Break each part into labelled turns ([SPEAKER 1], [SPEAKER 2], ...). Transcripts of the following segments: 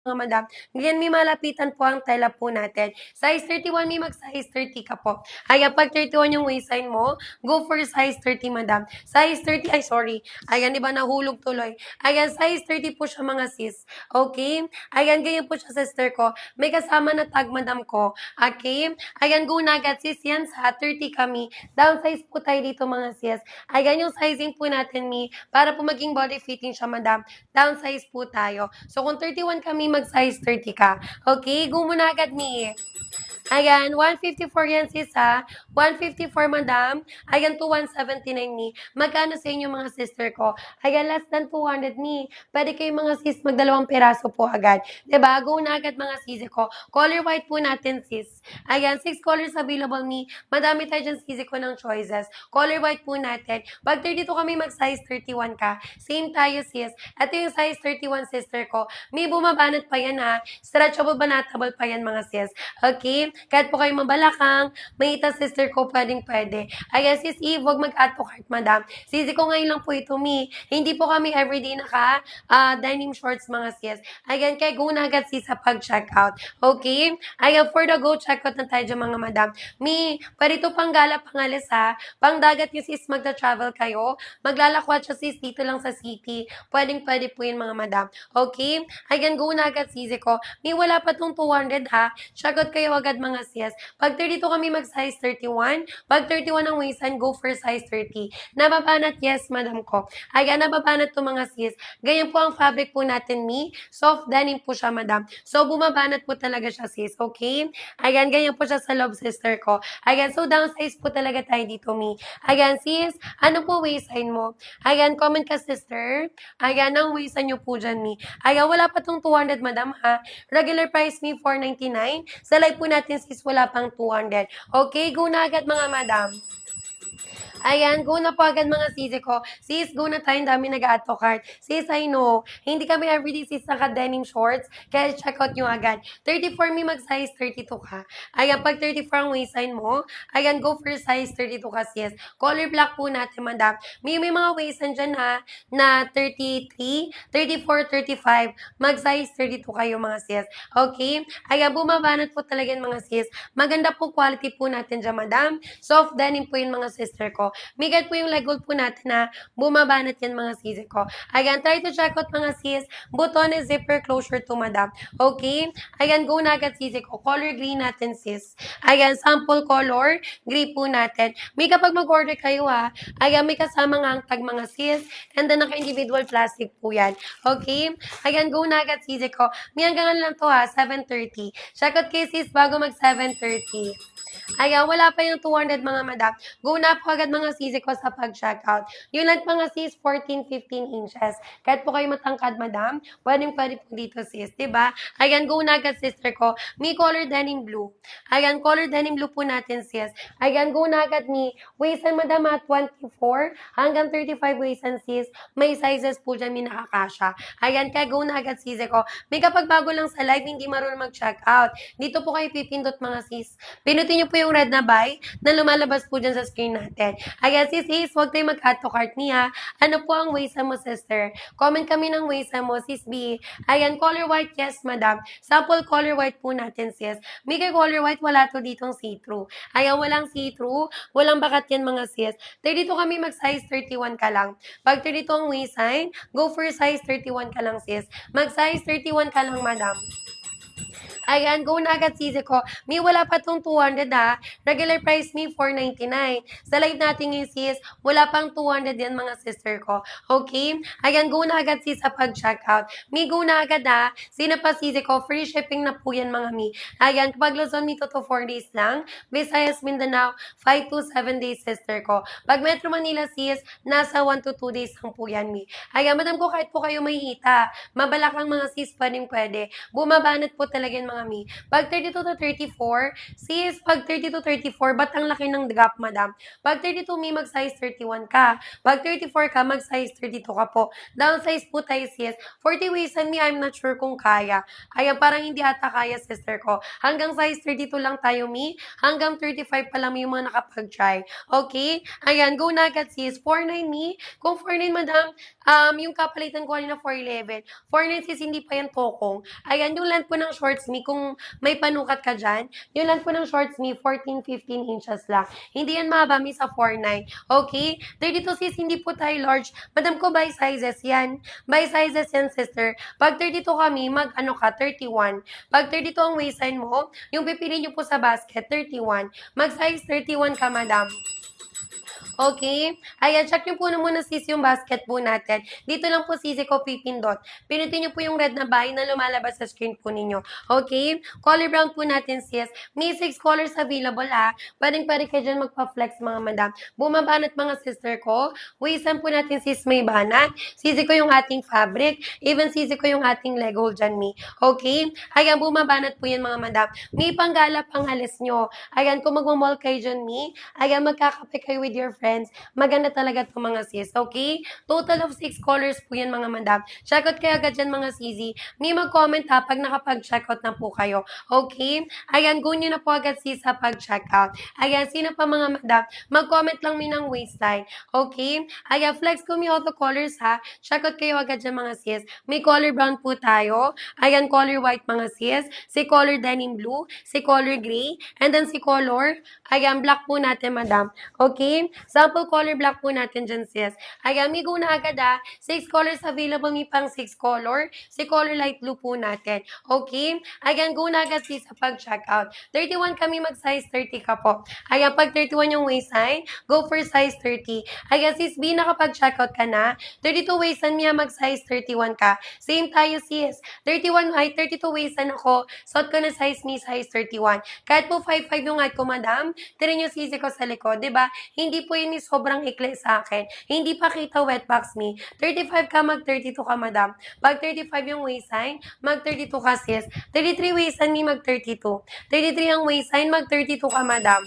[SPEAKER 1] mga madam. Ganyan, may malapitan po ang tela po natin. Size 31, may mag-size 30 ka po. Ayan, pag 31 yung waistline mo, go for size 30, madam. Size 30, ay sorry. Ayan, di ba nahulog tuloy. Ayan, size 30 po siya mga sis. Okay? Ayan, ganyan po siya sister ko. May kasama na tag, madam ko. Okay? Ayan, go na agad sis. Yan sa 30 kami. Downsize po tayo dito mga sis. Ayan yung sizing po natin, mi. Para po maging body fitting siya, madam. Downsize po tayo. So, kung 31 kami, mag-size 30 ka. Okay? Go muna agad, mi. Ayan, 154 yan sis ha. 154 madam. Ayan, to 179 ni. Magkano sa inyo mga sister ko? Ayan, less than 200 ni. Pwede kayo mga sis magdalawang peraso po agad. 'Di ba? Go na agad mga sis ko. Color white po natin sis. Ayan, 6 colors available ni. Madami tayo dyan sis ko ng choices. Color white po natin. Pag 32 kami mag-size 31 ka. Same tayo sis. Ito yung size 31 sister ko. May bumabanat pa yan ha. Stretchable banatable pa yan mga sis. Okay? Kahit po kayo mabalakang, may ita sister ko, pwedeng-pwede. Ayan, sis Eve, huwag mag-add to cart, madam. Sisi ko ngayon lang po ito, mi. Hindi po kami everyday denim shorts, mga sis. Ayan, kaya go na agad sis sa pag-checkout. Okay? Ayan, for the go, checkout na tayo dyan, mga madam. Mi, pwede ito pang gala, pangalis ha. Pang dagat yung sis, magta-travel kayo. Maglalakwat siya sis dito lang sa city. Pwedeng-pwede po yun, mga madam. Okay? Ayan, go na agad sisi ko. Mi, wala pa tong 200 ha. Checkout kayo agad mga sis. Pag 32 kami mag-size 31, pag 31 ang waistline, go for size 30. Nababanat, yes, madam ko. Ayan, nababanat to mga sis. Ganyan po ang fabric po natin, mi. Soft denim po siya, madam. So, bumabanat po talaga siya, sis. Okay? Ayan, ganyan po siya sa love sister ko. Ayan, so downsize po talaga tayo dito, mi. Ayan, sis, ano po waistline mo? Ayan, comment ka, sister. Ayan, ang waistline nyo po dyan, mi. Ayan, wala pa tong 200, madam, ha? Regular price, mi, 499. Sa live po natin sis, wala pang 200. Okay, go na agad mga madam. Ayan, go na po agad mga sisi ko. Sis, go na tayo. Ang dami nag-add to cart. Sis, I know. Hindi kami everyday sis naka-denim shorts. Kaya check out nyo agad. 34 me mag-size 32 ka. Ayan, pag 34 ang waistline mo, ayan, go for size 32 ka sis. Color black po natin, madam. May mga waistline dyan ha, na 33, 34, 35. Mag-size 32 kayo mga sis. Okay? Ayan, bumabanat po talaga yung mga sis. Maganda po quality po natin dyan, madam. Soft denim po yung mga sister ko. Migat po yung leg hold po natin na bumabanat yan mga sis ko. Ayan, try to check out mga sis. Button is zipper closure to madam. Okay? Ayan, go na agad sis ko. Color green natin sis. Ayan, sample color. Gray po natin. May kapag mag-order kayo ha, ayan, may kasama nga ang tag mga sis. And then naka-individual plastic po yan. Okay? Ayan, go na agad sis ko. May hanggang lang to ha, 7:30. Check out kay sis bago mag 7:30. Ayan, wala pa yung 200 mga madam. Go na po agad mga sisi ko sa pag-checkout. Yung length mga sis, 14-15 inches. Kahit po kayo matangkad, madam, pwede po dito sis, diba? Ayan, go na agad sister ko. May color denim blue. Ayan, color denim blue po natin sis. Ayan, go na agad ni waistline madam at 24 hanggang 35 waistline sis. May sizes po dyan, may nakakasya. Ayan, kaya go na agad sisi ko. May kapag bago lang sa live, hindi marunong mag-checkout. Dito po kayo pipindot mga sis. Pinutin nyo po yung red na buy na lumalabas po dyan sa screen natin. Ayan, sis, huwag tayo mag-add to cart niya. Ano po ang waist mo, sister? Comment kami ng waist mo, sis B. Ayan, color white, yes, madam. Sample color white po natin, sis. May kay color white, wala to ditong see-through. Ayan, walang see-through. Walang bakat yan, mga sis. Dito kami mag-size 31 ka lang. Pag 32 ang waistline, go for size 31 ka lang, sis. Mag-size 31 ka lang, madam. Ayan, go na agad sisi ko. May wala pa tong 200 ha. Regular price me 499. Sa live natin yung sis, wala pang 200 yan mga sister ko. Okay? Ayan, go na agad sis sa pag-checkout. May go na agad ha. Sino pa sisi ko? Free shipping na po yan mga mi. Ayan, pag Luzon dito to 4 days lang. Visayas, Mindanao, 5 to 7 days sister ko. Pag Metro Manila sis, nasa 1 to 2 days lang po yan mi. Ayan, madam ko kahit po kayo may hita. Mabalak lang mga sis, pwede. Bumabanat po talaga yan mga mi. Pag 32 to 34, sis, pag 30 to 34, ba't ang laki ng gap, madam? Pag 32 mi, mag-size 31 ka. Pag 34 ka, mag-size 32 ka po. Downsize po tayo, sis. 40 waist and me, I'm not sure kung kaya. Ayan, parang hindi ata kaya, sister ko. Hanggang size 32 lang tayo, mi. Hanggang 35 pa lang yung mga nakapag-try. Okay? Ayan, go na agad, sis. 49 mi. Kung 49, madam, yung kapalitan ko kanina 411. 49, sis, hindi pa yan tokong. Ayan, yung length po ng shorts, mi, kung may panukat ka dyan, yung length po ng shorts, mi, 14-15 inches lang. Hindi yan mahaba, mi, sa 49. Okay? 32, sis, hindi po tayo large. Madam ko, by sizes yan. By sizes yan, sister. Pag 32 kami, mag-ano ka, 31. Pag 32 ang waistline mo, yung pipili nyo po sa basket, 31. Mag-size 31 ka, madam. Okay? Ayan, check nyo po na muna sis yung basket po natin. Dito lang po sisi ko pipindot. Pinutin nyo po yung red na buy na lumalabas sa screen po ninyo. Okay? Color brown po natin sis. May 6 colors available ha. Pwedeng-pwede kayo dyan magpa-flex mga madam. Bumabanat mga sister ko. Waistan po natin sis may banat. Sisi ko yung ating fabric. Even sisi ko yung ating leg hole dyan mi. Okay? Ayan, bumabanat po yan mga madam. May panggala pang alis nyo. Ayan, kung magmamall kayo dyan mi. Ayan, magkakape kayo with your friends. Maganda talaga itong mga sis, okay? Total of 6 colors po yan mga madam. Check out kayo agad dyan mga sisi. May mag-comment ha pag nakapag-check out na po kayo. Okay? Ayan, go nyo na po agad sis sa pag-check out. Ayan, sino pa mga madam? Mag-comment lang mi ng waistline. Okay? Ayan, flex ko mi all the colors ha. Check out kayo agad dyan mga sis. May color brown po tayo. Ayan, color white mga sis. Si color denim blue. Si color gray. And then si color, ayan, black po natin madam. Okay? Sample color black po natin dyan, sis. Ayan, may go na agad 6 colors available, may pang 6 color. Si color light blue po natin. Okay? Ayan, go na agad, sis, sa pag-check out. 31 kami, mag-size 30 ka po. Ayan, pag 31 yung waistline, go for size 30. Ayan, sis B, nakapag-check out ka na. 32 waistline niya, mag-size 31 ka. Same tayo, sis. 31, ay 32 waistline ako. Suot ko na size me, size 31. Kahit po 5'5 yung height ko, madam, tirin yung sisi ko sa likod, di ba? Hindi po yun sobrang ikli sa akin. Hindi pa kita wet box me. 35 ka, mag-32 ka, madam. Pag 35 yung waistline, mag-32 ka, sis. 33 waistline me, mag-32. 33 ang waistline, mag-32 ka, madam.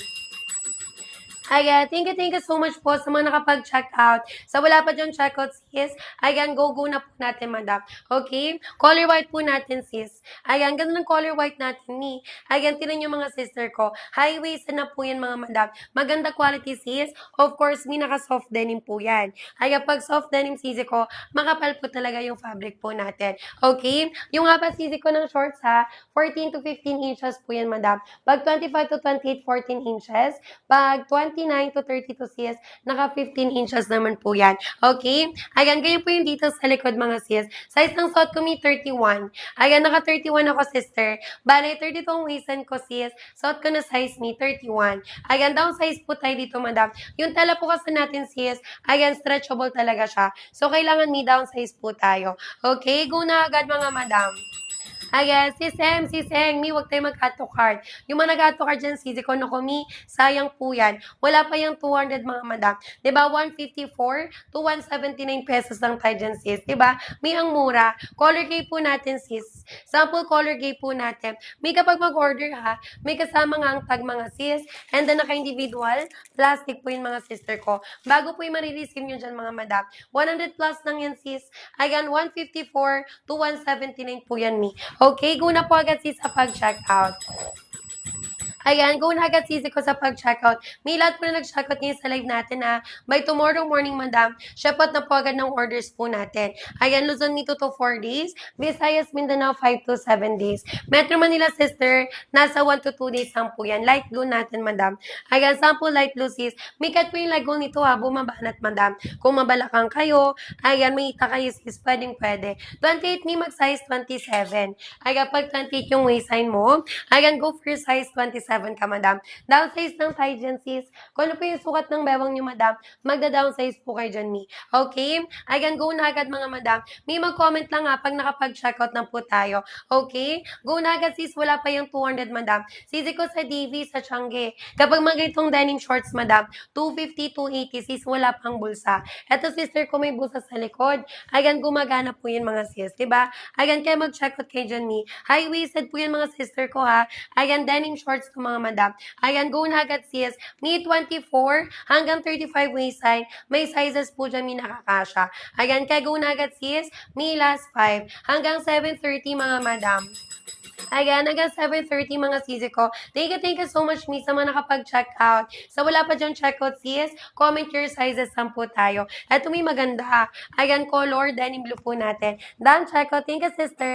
[SPEAKER 1] Ayan, thank you so much po sa mga nakapag-check out. Sa wala pa dyan check out, sis, ayan, go na po natin, madam. Okay? Color white po natin, sis. Ayan, ganun ang color white natin ni. Ayan, tinan yung mga sister ko. High waist na po yan, mga madam. Maganda quality, sis. Of course, may naka-soft denim po yan. Ayan, pag soft denim, sisi ko, makapal po talaga yung fabric po natin. Okay? Yung nga pa, sisi ko ng shorts, 14 to 15 inches po yan, madam. Pag 25 to 28, 14 inches. Pag 29 to 32 sis, naka 15 inches naman po yan. Okay? Ayan, ganyan po yung dito sa likod mga sis. Size ng suot ko may 31. Ayan, naka 31 ako sister. Bale, 32 ang waistline ko sis. Suot ko na size me, 31. Ayan, down size po tayo dito madam. Yung tela po kasi natin sis, ayan, stretchable talaga siya. So, kailangan may down size po tayo. Okay? Go na agad mga madam. Ayan, si Seng, mi, huwag tayo mag-add to cart. Yung mga nag-add to cart dyan, si Kono ko, mi, sayang po yan. Wala pa yung 200 mga madam. Diba, 154 to 179 pesos lang tayo dyan, sis. Diba, mi, ang mura. Color gray po natin, sis. Sample color gray po natin. Mi, kapag mag-order may kasama nga ang tag mga sis. And then, naka-individual, plastic po yung mga sister ko. Bago po yung marireceive nyo dyan, mga madam. 100 plus lang yan, sis. Ayan, 154 to 179 po yan, mi. Okay, go na po agad sis sa pag-check out. Ayan, go na agad sisi ko sa pag-checkout. May lahat po na nag-checkout ngayon sa live natin By tomorrow morning, madam, shepot na po agad ng orders po natin. Ayan, Luzon, 2 to 4 days. Visayas, Mindanao, 5 to 7 days. Metro Manila, sister, nasa 1 to 2 days lang po yan. Light blue natin, madam. Ayan, sample light blue, sis. May cut po yung light blue nito, bumabanat, madam. Kung mabalakang kayo, ayan, may ita kayo, sis, pwede. 28 may mag-size 27. Ayan, pag 28 yung waistline mo, ayan, go for size 27 7 ka, madam. Downsize lang tayo dyan, sis. Kung ano po yung sukat ng bewang nyo, madam, magda-downsize po kayo dyan, mi. Okay? Again, go na agad, mga madam. May mag-comment lang ha pag nakapag-checkout na po tayo. Okay? Go na agad, sis. Wala pa yung 200, madam. Sisi ko sa DV, sa Changi. Kapag mga itong denim shorts, madam, 250, 280, sis, wala pang bulsa. Eto, sister ko, may bulsa sa likod. Ayan, gumagana po yun, mga sis. Diba? Ayan, kaya mag-check out kay John Me. High-waisted po yun, mga sister ko, ha. Ayan, denim shorts ko, mga madam. Ayan, go na agad, sis. Me 24 hanggang 35 waistline. May sizes po dyan, mi nakakasya. Ayan, kaya go na agad, sis. Me last 5 hanggang 7:30, mga madam. Ayan, hanggang 7:30 mga sisi ko. Thank you so much, Miss, sa mga nakapag-check out. Sa wala pa dyan checkout, sis, comment your sizes, 10 tayo. Eto may maganda. Ayan, color, denim blue po natin. Done checkout. Thank you, sister.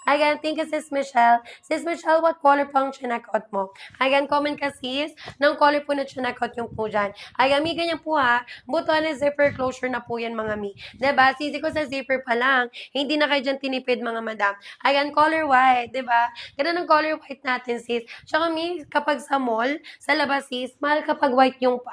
[SPEAKER 1] Ayan, thank you, sis Michelle. Sis Michelle, what color po ang chinackout mo? Ayan, comment ka, sis, ng color po na chinackout yung po dyan. Ayan, may ganyan po ha. Butuan na zipper closure na po yan, mga mi. Diba? Sisi ko sa zipper pa lang. Hindi na kayo dyan tinipid, mga madam. Ayan, color white, diba? Ganun ang color white natin, sis. Tsaka mi, kapag sa mall, sa labas, sis, mahal kapag white yung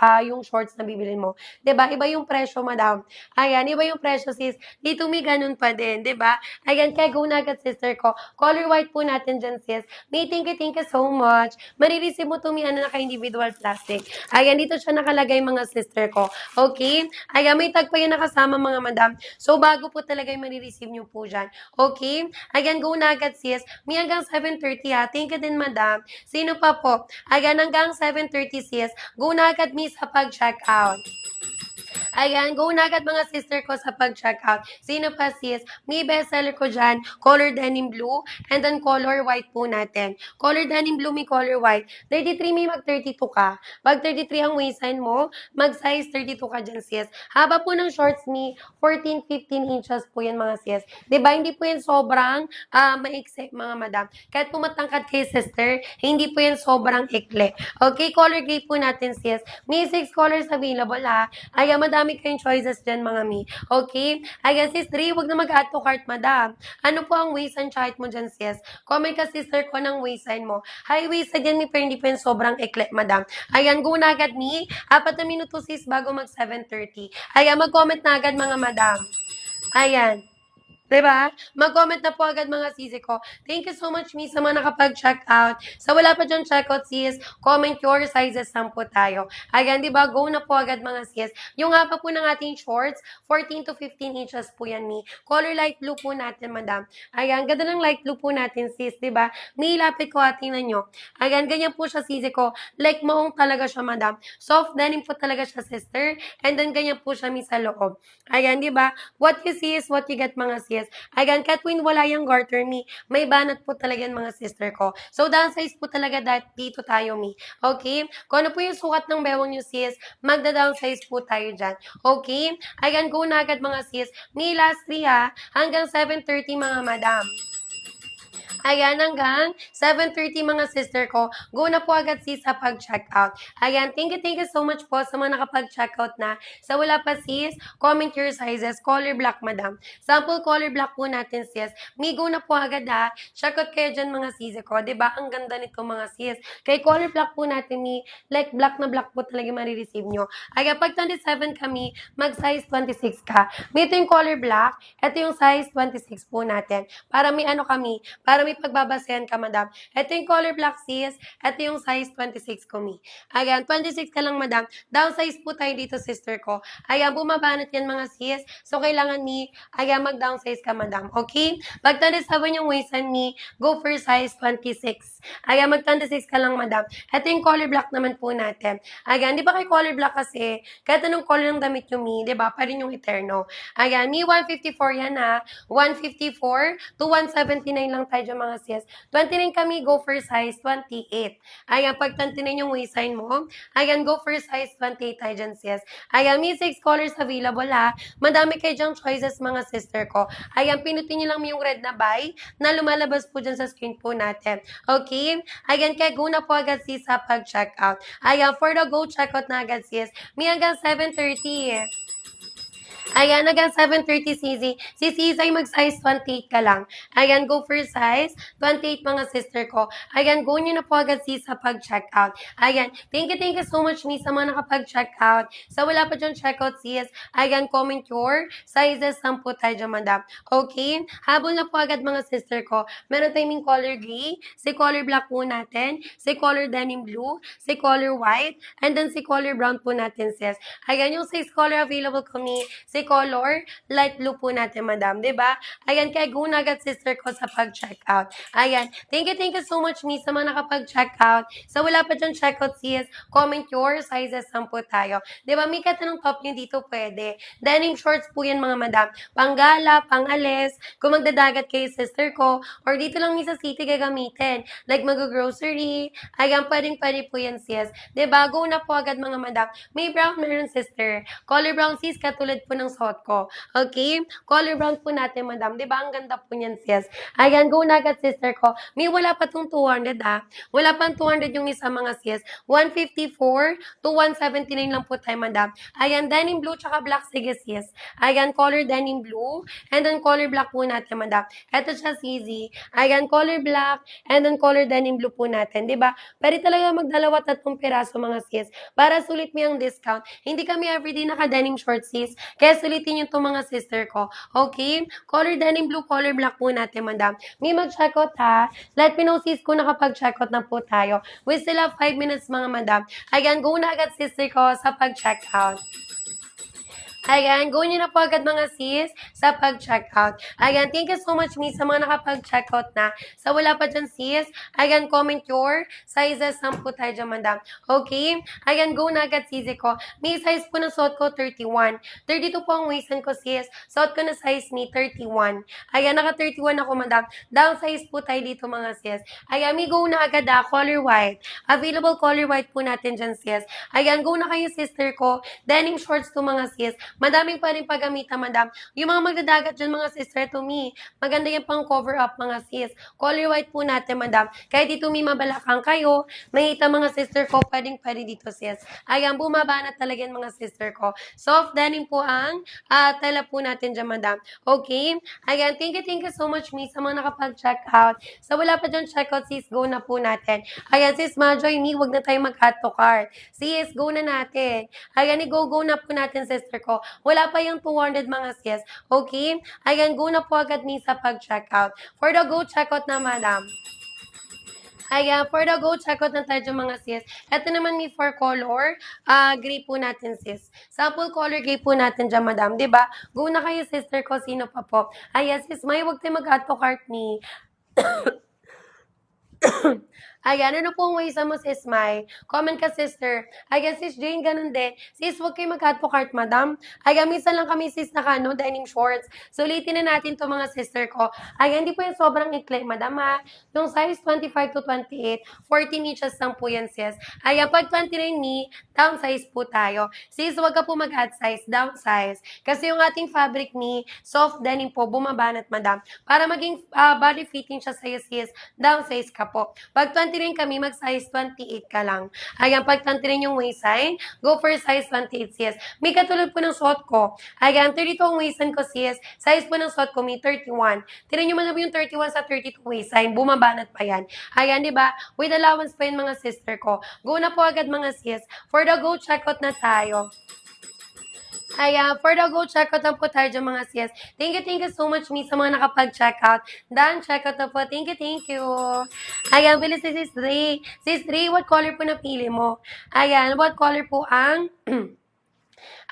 [SPEAKER 1] shorts na bibilin mo. Diba? Iba yung presyo, madam. Ayan, iba yung presyo, sis. Dito mi ganun pa din, diba? Ayan, kaya go na agad, sister ko. Color white po natin dyan, sis. May thank you so much. Marireceive mo to mi, naka-individual plastic. Ayan, dito siya nakalagay, mga sister ko. Okay? Ayan, may tag pa yun nakasama, mga madam. So, bago po talaga yung marireceive nyo po dyan. Okay? Ayan, go na agad, sis. May hanggang 7:30 ha. Thank you din, madam. Sino pa po? Ayan, hanggang 7:30, sis. Go na agad, miss, sa pag-check out. Ayan, go na agad, mga sister ko, sa pag-check out. Sino pa, sis? May bestseller ko dyan, color denim blue, and then color white po natin. Color denim blue, may color white. 33 may mag-32 ka. Pag 33 ang waistline mo, mag-size 32 ka dyan, sis. Haba po ng shorts ni 14-15 inches po yan, mga sis. Diba, hindi po yan sobrang maiksi, mga madam. Kahit pumatangkad kay sister, hindi po yan sobrang ikli. Okay, color gray po natin, sis. May 6 colors available, ha. Ayan, madami kayong choices dyan, mga mi. Okay? Ayan, sis Dre, huwag na mag-add to cart, madam. Ano po ang waistline chart mo dyan, sis? Comment ka, sister ko, ng waistline mo. High waisted yan, mi, pero hindi po yan sobrang ikli, madam. Ayan, go na agad, mi. 4 na minuto, sis, bago mag 7:30. Ayan, mag-comment na agad, mga madam. Ayan. Diba? Mag-comment na po agad, mga sisi ko. Thank you so much, miss, sa mga nakapag-check out. Sa wala pa dyan check out, sis, comment your sizes, 10 tayo. Ayan, diba? Go na po agad, mga sis. Yung haba po ng ating shorts, 14 to 15 inches po yan, mi. Color light blue po natin, madam. Ayan, ganda ng light blue po natin, sis, diba? May lapit ko, tingnan nyo. Ayan, ganyan po siya, sisi ko. Like, maong talaga siya, madam. Soft denim po talaga siya, sister. And then, ganyan po siya, mi, sa loob. Ayan, diba? What you see is what you get, mga sis. Again, Katwin, wala yung garter, mi. May banat po talaga yan, mga sister ko. So, downsize po talaga dito tayo, mi. Okay? Kung ano po yung sukat ng bewang nyo, sis, magda-downsize po tayo dyan. Okay? Again, go na agad, mga sis. May last 3 ha, hanggang 7:30, mga madam. Ayan, hanggang 7:30, mga sister ko. Go na po agad, sis, sa pag-check out. Ayan, thank you so much po sa mga nakapag-check out na. Sa wala pa, sis, comment your sizes. Color black, madam. Sample color black po natin, sis. May go na po agad, ha. Check out kayo dyan, mga sis ko. Diba? Ang ganda nito, mga sis. Kay color black po natin, ni like black na black po talaga marireceive nyo. Ayan, pag 27 kami, mag-size 26 ka. Ito yung color black. Ito yung size 26 po natin. Para may ano kami, para may pagbabasehan ka, madam. Ito yung color black, sis. Ito yung size 26 ko, mi. Ayan, 26 ka lang, madam. Downsize po tayo dito, sister ko. Ayan, bumabanat yan, mga sis. So, kailangan ni, ayan, mag-downsize ka, madam. Okay? Pag 27 yung waistline, mi, go for size 26. Ayan, mag-26 ka lang, madam. Ito yung color black naman po natin. Ayan, di ba kay color black kasi, kahit anong color ng damit yung mi, di ba? Pa rin yung eterno. Ayan, mi 154 yan, ha. 154 to 179 lang tayo dyan, mga sis. 29 kami, go for size 28. Ayan, pag 29 yung waistline mo, ayan, go for size 28 tayo dyan, sis. Ayan, may 6 colors available, ha. Madami kayo dyang choices, mga sister ko. Ayan, pinutin nyo lang yung red na buy na lumalabas po dyan sa screen po natin. Okay? Ayan, kaya go na po agad, sis, sa pag-check out. Ayan, for the go check out na agad, sis. May hanggang 7:30. Ayan, hanggang 7:30 CZ. Si CZ ay mag-size 28 ka lang. Ayan, go for size 28 mga sister ko. Ayan, go nyo na po agad sis sa pag-checkout. Ayan, thank you so much miss sa mga nakapag-checkout. Sa wala pa dyan checkout sis, ayan, comment your sizes. 10 tayo dyan, madam. Okay? Habol na po agad mga sister ko. Meron tayong color gray, si color black po natin, si color denim blue, si color white, and then si color brown po natin sis. Ayan, yung size color available kami, si color light blue po natin, madam, 'di ba? Ayan, kaya go na agad sister ko sa pag-checkout. Ayan, thank you so much miss sa mga nakapag-checkout. Sa wala pa dyan checkout sis, comment your sizes. 10 tayo. 'Di ba, may katanong top nyo dito pwede. Denim shorts po yan mga madam. Panggala, pangalis, kung magdadagat kayo sister ko, or dito lang sa city gagamitin. Like mag-grocery, ayan, pwedeng-pwede po yan sis. 'Di ba, go na po agad mga madam. May brown meron sister. Color brown sis, katulad po ng suot ko. Okay? Color brown po natin, madam. Di ba? Ang ganda po niyan sis. Ayan, go na agad sister ko. May wala pa tong 200 Wala pang 200 yung isa mga sis. 154 to 179 lang po tayo, madam. Ayan, denim blue tsaka black, sige sis. Ayan, color denim blue. And then color black po natin, madam. Ito siya, CZ. Ayan, color black. And then color denim blue po natin. Di ba? Pwede talaga magdalawa 3 piraso mga sis. Para sulit mo yung discount. Hindi kami everyday naka-denim short sis. Kaya sulitin yung itong mga sister ko. Okay? Color denim blue, color black po natin, madam. May mag-checkout ha. Let me know sis kung nakapag-checkout na po tayo. We still have 5 minutes mga madam. Ayan, go na agad sister ko sa pag-checkout. Ayan, go nyo na po agad mga sis sa pag-checkout. Ayan, thank you so much miss sa mga nakapag-checkout na. Sa wala pa dyan sis, ayan, comment your sizes. 10 tayo dyan, madam. Okay? Ayan, go na agad sis ko. May size po ng suot ko, 31. 32 po ang waistan ko sis. Suot ko na size ni 31. Ayan, naka 31 ako, madam. Down size po tayo dito mga sis. Ayan, may go na agad color white. Available color white po natin dyan sis. Ayan, go na kayo sister ko. Denim shorts to mga sis. Madaming pwedeng paggamitan, madam. Yung mga magdadagat dyan, mga sister, to me, maganda yung pang cover up, mga sis. Color white po natin, madam. Kahit dito may mabalakang kayo, makita mga sister ko, pwedeng-pwede dito, sis. Ayan, bumaba na talaga yung mga sister ko. Soft denim po ang tela po natin dyan, madam. Okay? Ayan, thank you so much, miss, sa mga nakapag-check out. Sa wala pa dyan check out, sis, go na po natin. Ayan, sis, Majoy, me, wag na tayo mag-add to cart. Sis, go na natin. Ayan, go na po natin, sister ko. Wala pa yung 200 mga sis. Okay? Ayan, go na po agad ni sa pag-checkout. For the go checkout na, madam. Ayan, for the go checkout na tayo mga sis. Ito naman may for color, gray po natin sis. Sample color gray po natin dyan, madam. Diba? Go na kayo, sister ko. Sino pa po? Ayan, sis, may wag tayo mag-add to cart ni. Ayan, ano pong ways mo, sis Mai? Comment ka, sister. Ayan, sis Jane, ganun din. Sis, huwag kayo mag-add to cart, madam. Ayan, minsan lang kami, sis, denim shorts. So, ulitin na natin to mga sister ko. Ayan, hindi po yung sobrang ikli, madam, ha? Yung size 25 to 28, 14 inches lang po yan, sis. Ayan, pag 29 ni, down size po tayo. Sis, huwag ka po mag-add size, down size. Kasi yung ating fabric ni soft denim po, bumabanat, madam. Para maging body fitting siya sa'yo, sis, down size ka po. Pag 29 kami, mag-size 28 ka lang. Ayan, pag 29 yung waistline, go for size 28, sis. May katulad po ng suot ko. Ayan, 32 ang waistline ko, sis. Size po ng suot ko, may 31. Tinan nyo man yung 31 sa 32 waistline, bumabanat pa yan. Ayan, di ba? With allowance pa yun, mga sister ko. Go na po agad, mga sis. For the go, checkout na tayo. Ayan, for the go, checkout na po tayo dyan, mga sis. Thank you so much, miss, sa mga nakapag-checkout. Done, checkout na po. Thank you. Ayan, bilis si Sis Dre. Sis Dre, what color po napili mo? Ayan, what color po ang...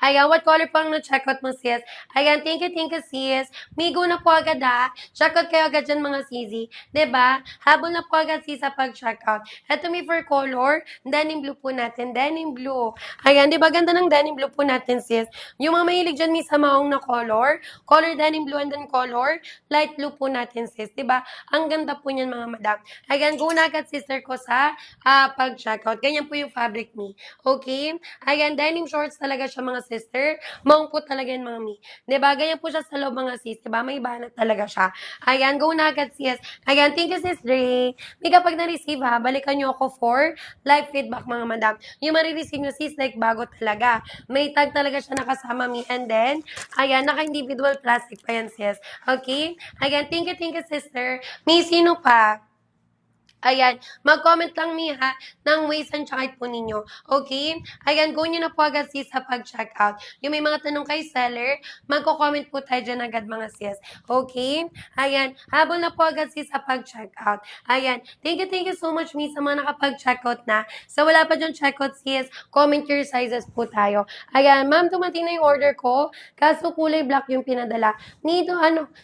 [SPEAKER 1] Ayan, what color po ang na-checkout mo, sis? Ayan, thank you, sis. Migo na po agad, ha? Checkout kayo agad dyan, mga sisi. Diba? Habol na po agad, sis, sa pag-checkout. Ito may for color, denim blue po natin. Denim blue. Ayan, diba? Ganda ng denim blue po natin, sis. Yung mga mahilig dyan, may samaong na color. Color denim blue and then color light blue po natin, sis. Diba? Ang ganda po niyan, mga madam. Ayan, go na agad, sister ko, sa pag-checkout. Ganyan po yung fabric ni. Okay? Ayan, denim shorts talaga siya, mga sis. sister. Maong po talaga yan, mami. Diba? Ganyan po siya sa loob, mga sis. Diba? May banat talaga siya. Ayan, go na agad, sis. Ayan, thank you, sis Dre. May kapag na-receive, ha, balikan nyo ako for live feedback, mga madam. Yung marireceive nyo, sis, like, bago talaga. May tag talaga siya nakasama mi. And then, ayan, naka-individual plastic pa yan, sis. Okay? Ayan, thank you, sister. May sino pa? Ayan, mag-comment lang mi ha ng ways and check po ninyo. Okay? Ayan, go nyo na po agad sis sa pag-checkout. Yung may mga tanong kay seller, magko-comment po tayo dyan agad mga sis. Okay? Ayan, habol na po agad sis sa pag-checkout. Ayan, thank you so much mi sa mga nakapag-checkout na. Sa wala pa dyan checkout sis, comment your sizes po tayo. Ayan, ma'am, dumating na yung order ko. Kaso kulay black yung pinadala. Nito,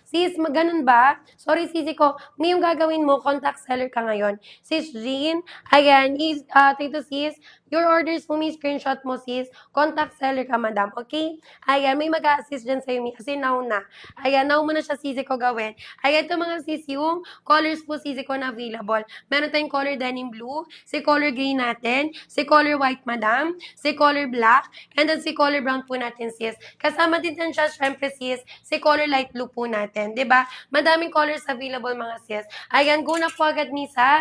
[SPEAKER 1] sis, ganun ba? Sorry, sisi ko. May yung gagawin mo, contact seller ka ngayon. Sis Jean, ayan, tito sis, your orders mo, may screenshot mo, sis. Contact seller ka, madam, okay? Ayan, may mag-a-assist dyan sa'yo, kasi now na. Ayan, now mo na siya, sisi ko gawin. Ayan, ito mga sis, yung colors po, sisi ko na available. Meron tayong color denim blue, si color gray natin, si color white, madam, si color black, and then si color brown po natin, sis. Kasama din dyan siya, syempre, sis, si color light blue po natin, di ba? Madaming colors available, mga sis. Ayan, go na po agad ni sa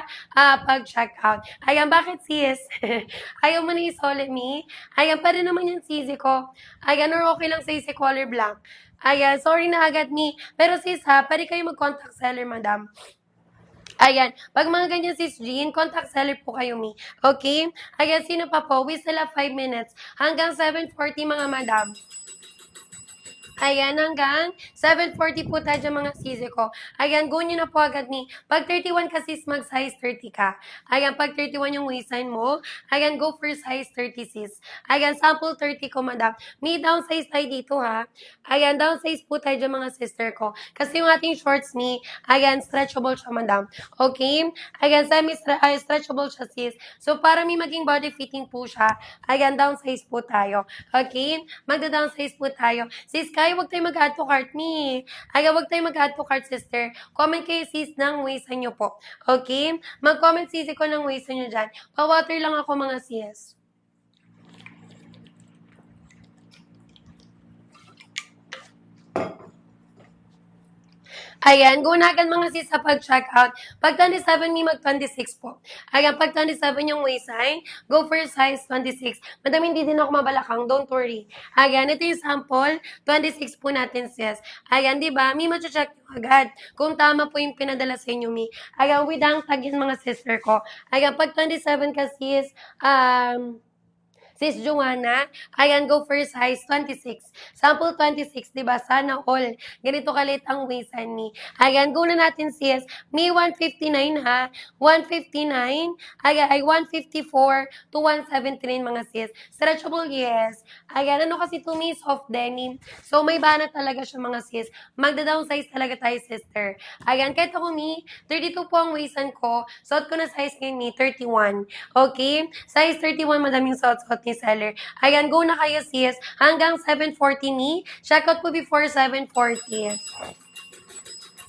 [SPEAKER 1] pag-check out. Ayan, bakit sis? Ayaw mo na isole me? Ayan, pa rin naman yung sisi ko. Ayan, or okay lang sa si color blank. Ayan, sorry na agad ni. Pero sis ha, pwede kayo mag-contact seller, madam. Ayan, pag mga ganyan sis Jean, contact seller po kayo, mi. Okay? Ayan, sino pa po? We still have 5 minutes. Hanggang 7:40 mga madam. Ayan, hanggang 7:40 po tayo dyan, mga sisi ko. Ayan, go nyo na po agad ni. Pag 31 ka sis, mag-size 30 ka. Ayan, pag 31 yung waistline mo, ayan, go for size 30 sis. Ayan, sample 30 ko, madam. May downsize tayo dito, ha. Ayan, downsize po tayo dyan, mga sister ko. Kasi yung ating shorts ni, ayan, stretchable siya, madam. Okay? Ayan, semi-stretchable siya, sis. So, para may maging body fitting po siya, ayan, downsize po tayo. Okay? Magda-downsize po tayo. Sis, kaya wag tayo mag-add to cart, me. Ay, wag tayo mag-add to cart, sister. Comment kayo, sis, ng ways nyo po. Okay? Mag-comment, sis, ko ng ways nyo dyan. Pa-water lang ako, mga sis. Ayan, go na agad mga sis sa pag-check out. Pag 27, may mag-26 po. Ayan, pag 27 yung waistline, go for size 26. Madam, hindi din ako mabalakang, don't worry. Ayan, ito yung sample, 26 po natin sis. Ayan, di ba? May ma-check agad kung tama po yung pinadala sa inyo, mi. Ayan, with ang tag yun, mga sister ko. Ayan, pag 27 ka sis, Sis Joanna, ayan, go for size 26. Sample 26, di ba? Sana all. Ganito kalit ang waistline ni. Ayan, go na natin sis. May 159 ha. 159. Ayan, ay 154 to 179 mga sis. Stretchable, yes. Ayan, ano kasi to me, soft denim. So, may banat talaga siya, mga sis. Magda-downsize talaga tayo, sister. Ayan, kahit ako, mi, 32 po ang waistline ko. Suot ko na size ngayon, mi, 31. Okay? Size 31, madam yung suot ni seller. Ayan, go na kayo, sis. Hanggang 7:40 ni. Check out po before 7:40.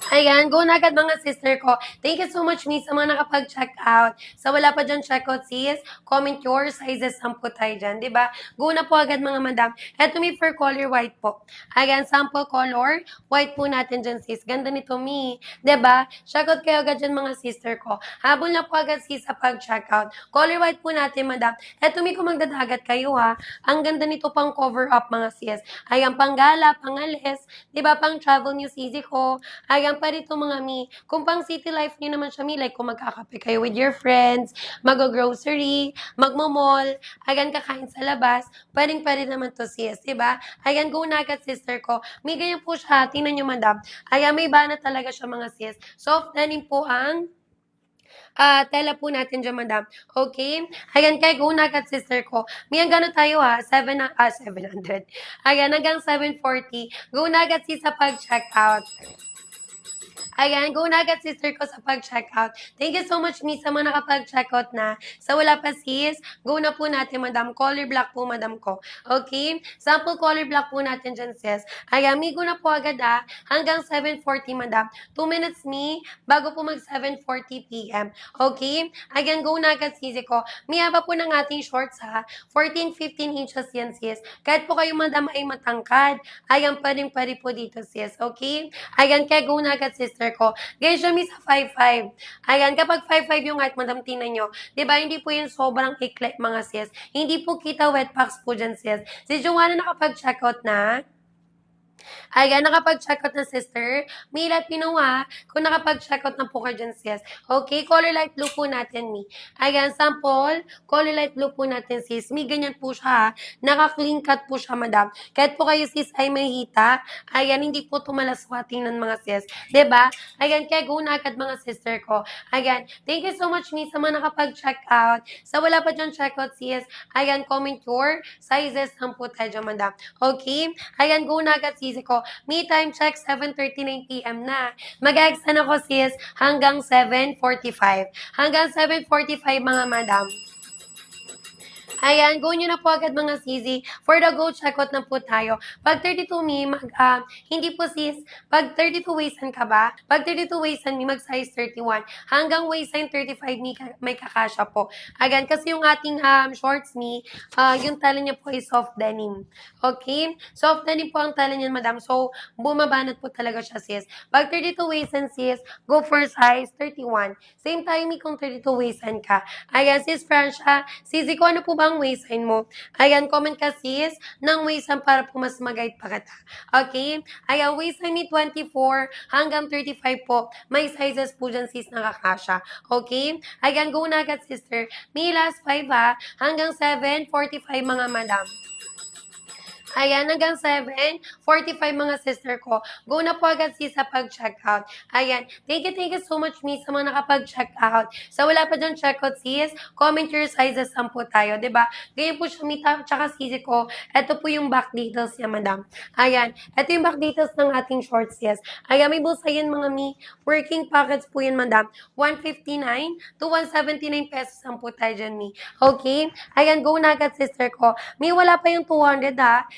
[SPEAKER 1] Ayan, go na agad, mga sister ko. Thank you so much, miss, sa mga nakapag-check out. Sa wala pa dyan check out, sis, comment your sizes, sample tayo dyan, di ba? Go na po agad, mga madam. Eto, mi, for color white po. Ayan, sample color, white po natin dyan, sis. Ganda nito, mi. Di ba? Check out kayo agad dyan, mga sister ko. Habol na po agad, sis, sa pag-check out. Color white po natin, madam. Eto, mi, kung magdadagat kayo, ha. Ang ganda nito pang cover up, mga sis. Ayan, pang gala, pang alis, di ba, pang travel news, easy ko. Ayan, pa rito, mga mi. Kung pang city life nyo naman siya, mi, like kung magkakape kayo with your friends, mag-grocery, magmo-mall, ayan, kakain sa labas, pwedeng naman to, sis, diba? Ayan, go na agad, sister ko. May ganyan po siya, tingnan nyo, madam. Ayan, may bana talaga siya, mga sis. Soft denim po ang tela po natin dyan, madam. Okay? Ayan, kaya go na agad, sister ko. May gano'n tayo, ha? 700. Ayan, hanggang 740. Go na agad, sis, sa pag-check out. Ayan, go na agad sister ko sa pag-checkout. Thank you so much, miss, sa mga nakapag-checkout na. Sa wala pa sis, go na po natin, madam. Color black po, madam ko. Okay? Sample color black po natin dyan, sis. Ayan, mi, go na po agad hanggang 7:40, madam. 2 minutes, mi, bago po mag 7:40 p.m. Okay? Ayan, go na agad, sisi ko. Mi, haba po ng ating shorts, 14-15 inches yan, sis. Kahit po kayo, madam, ay matangkad. Ayan, pwedeng-pwede po dito, sis. Okay? Ayan, kaya go na agad, sister ko. Guys, siya sa 5'5". Ayan, kapag 5'5 yung height, madam, tingnan nyo. Diba, hindi po yung sobrang ikli, mga sis. Hindi po kita wet packs po dyan, sis. Si Joanna nakapag-checkout na. Ayan, nakapag-checkout na, sister. Mila at Pinoa, kung nakapag-checkout na po kayo dyan, sis. Okay, color light blue po natin, mi. Ayan, sample, color light blue po natin, sis. Mi, ganyan po siya, naka-clean cut po siya, madam. Kahit po kayo, sis, ay may hita, ayan, hindi po tumalaswating ng mga sis. Diba? Ayan, kaya go na agad, mga sister ko. Ayan, thank you so much, mi, sa mga nakapag-checkout. Sa wala pa dyan checkout, sis, ayan, comment your sizes lang po tayo dyan, madam. Okay? Ayan, go na agad, sis ko. Me time check, 7:39 p.m. na. Mag-extend ako, sis, hanggang 7:45. Hanggang 7:45, mga madam. Ayan, go nyo na po agad, mga sisi. For the go, checkout na po tayo. Pag 32 mi, hindi po sis, pag 32 waistline ka ba? Pag 32 waistline mi, mag size 31. Hanggang waistline 35 mi, may kakasya po. Again, kasi yung ating shorts mi, yung tala niya po ay soft denim. Okay? Soft denim po ang tala niya, madam. So, bumabanat po talaga siya, sis. Pag 32 waistline, sis, go for size 31. Same tayo mi kung 32 waistline ka. Ayan, sis Francia, sisi ko, ano po ba ang waistline mo? Ayan, comment ka, sis, ng waistline para po mas mag-guide pa kita. Okay? Ayan, waistline ni 24 hanggang 35 po. May sizes po dyan, sis, nakakasya. Okay? Ayan, go na agad, sister. May last 5 hanggang 7:45, mga madam. Ayan, hanggang 7:45, mga sister ko. Go na po agad, sis, sa pag-checkout. Ayan, thank you so much, miss, sa mga nakapag-checkout. Sa wala pa dyan checkout, sis, comment your sizes lang po tayo, ba? Diba? Ganyan po siya, mita, tsaka sisi ko. Ito po yung back details niya, madam. Ayan, ito yung back details ng ating shorts, yes. Ayan, may bulsa yan, mga mi. Working pockets po yan, madam. 159 to 179 pesos lang po tayo dyan, mi. Okay? Ayan, go na agad, sister ko. May wala pa yung 200,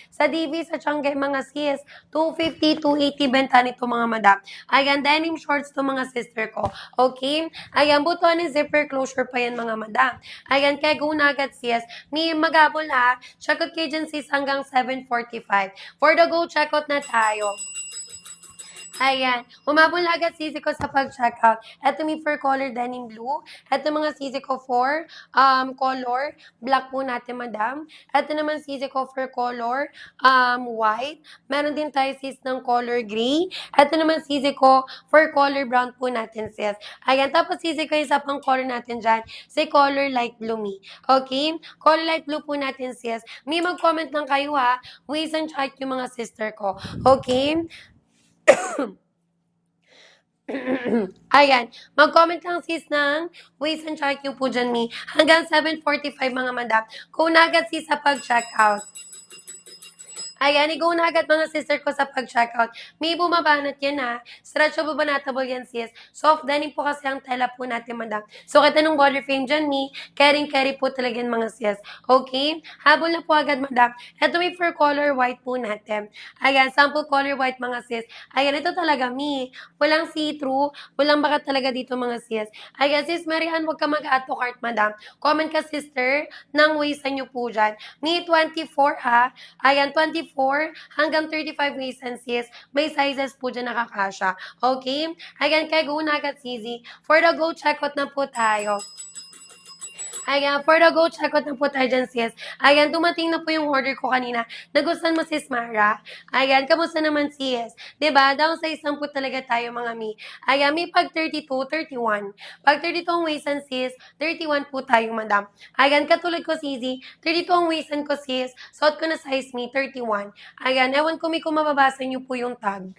[SPEAKER 1] sa DV, sa Tiangge, mga sis, 250, 280 benta nito, mga madam. Ayan, denim shorts to, mga sister ko. Okay? Ayan, butuan ni zipper closure pa yan, mga madam. Ayan, kaya go na agad, sis. May magabol Checkout kayo dyan, sis, hanggang 7:45. For the go, checkout na tayo. Ayan. Humabol na agad sisi ko sa pag-checkout. Ito may for color denim blue. Ito mga sisi ko for color black po natin, madam. Ito naman sisi ko for color white. Meron din tayo sis ng color gray. Ito naman sisi ko for color brown po natin, sis. Ayan. Tapos sisi ko yung isa pang color natin dyan. Si color light blue, me. Okay? Color light blue po natin, sis. May mag-comment lang kayo, waist and chart yung mga sister ko. Okay? Ayan. Mag-comment lang, sis, ng waist and chart nyo po dyan, mi. Hanggang 7:45, mga madam. Kung agad, sis, sa pag-checkout. Ayan, i-go na agad, mga sister ko, sa pag-checkout. May bumabanat yan, Stretchable banatable yan, sis. Soft denim po kasi ang tela po natin, madam. So, kita nung body frame dyan, mi. Carry po talaga yan, mga sis. Okay? Habol na po agad, madam. Ito may for color white po natin. Ayan, sample color white, mga sis. Ayan, ito talaga, mi. Walang see-through. Walang baka talaga dito, mga sis. Ayan, sis Marian, huwag ka mag-add to cart, madam. Comment ka, sister, ng waist nyo po dyan. Mi 24, Ayan, 24 hanggang 35 waistline, sis. May sizes po dyan nakakasya. Okay? Ayan, kaya go na agad, sisi. For the go, checkout na po tayo. Ayan, for the go, checkout na po tayo dyan, sis. Ayan, dumating na po yung order ko kanina. Nagustuhan mo, sis Mara? Ayan, kamusta naman, sis? Diba? Downsize lang po talaga tayo, mga mi. Ayan, may pag 32, 31. Pag 32 ang waistline, sis, 31 po tayo, madam. Ayan, katulad ko, sisi, 32 ang waistline ko, sis. Suot ko na size me, 31. Ayan, ewan ko kung mababasa niyo po yung tag.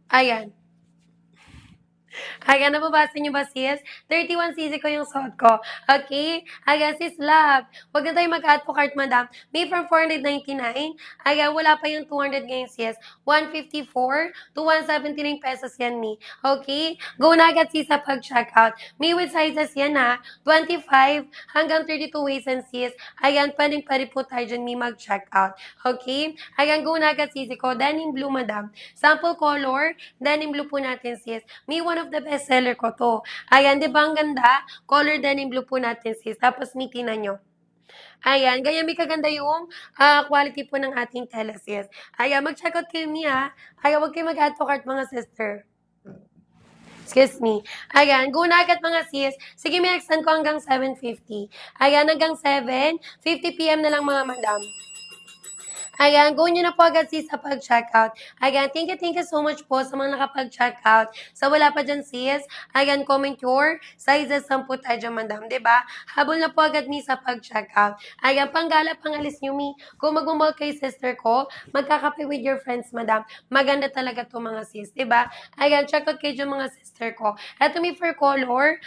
[SPEAKER 1] Ayan. Ayan, nababasa niyo ba sis? 31cc ko yung suot ko. Okay? Ayan, sis love. Huwag na tayo mag-add to cart, madam. May from 499. Ayan, wala pa yung 200 ngayon, sis. 154 to 179 pesos yan, me. Okay? Go na agad, sis, sa pag-checkout. May with sizes yan, ha. 25 hanggang 32 waist and sis. Ayan, pwedeng-pwede po tayo dyan, me, mag-checkout. Okay? Ayan, go na agad, sis ko. Denim blue, madam. Sample color, denim blue po natin, sis. May one of the best seller ko to. Ayan, di ba ang ganda? Color denim blue po natin, sis. Tapos may tingnan nyo. Ayan, ganyan may kaganda yung quality po ng ating tela, sis. Ayan, mag-check out kayo niya. Ayan, huwag kayo mag-add to cart, mga sister. Excuse me. Ayan, go na agad mga sis. Sige, may extend ko hanggang 7:50. Ayan, hanggang 7:50 PM na lang mga madam. Ayan, go nyo na po agad sis sa pag-checkout. Ayan, thank you so much po sa mga nakapag-checkout. Sa wala pa dyan sis, ayan, comment your sizes 10 tayo dyan, madam, ba? Diba? Habol na po agad ni sa pag-checkout. Ayan, panggala, pangalis nyo mi. Kung magmumol kay sister ko, magkakape with your friends, madam. Maganda talaga to mga sis, ba? Diba? Ayan, check out kayo dyan mga sister ko. Ito mi for color,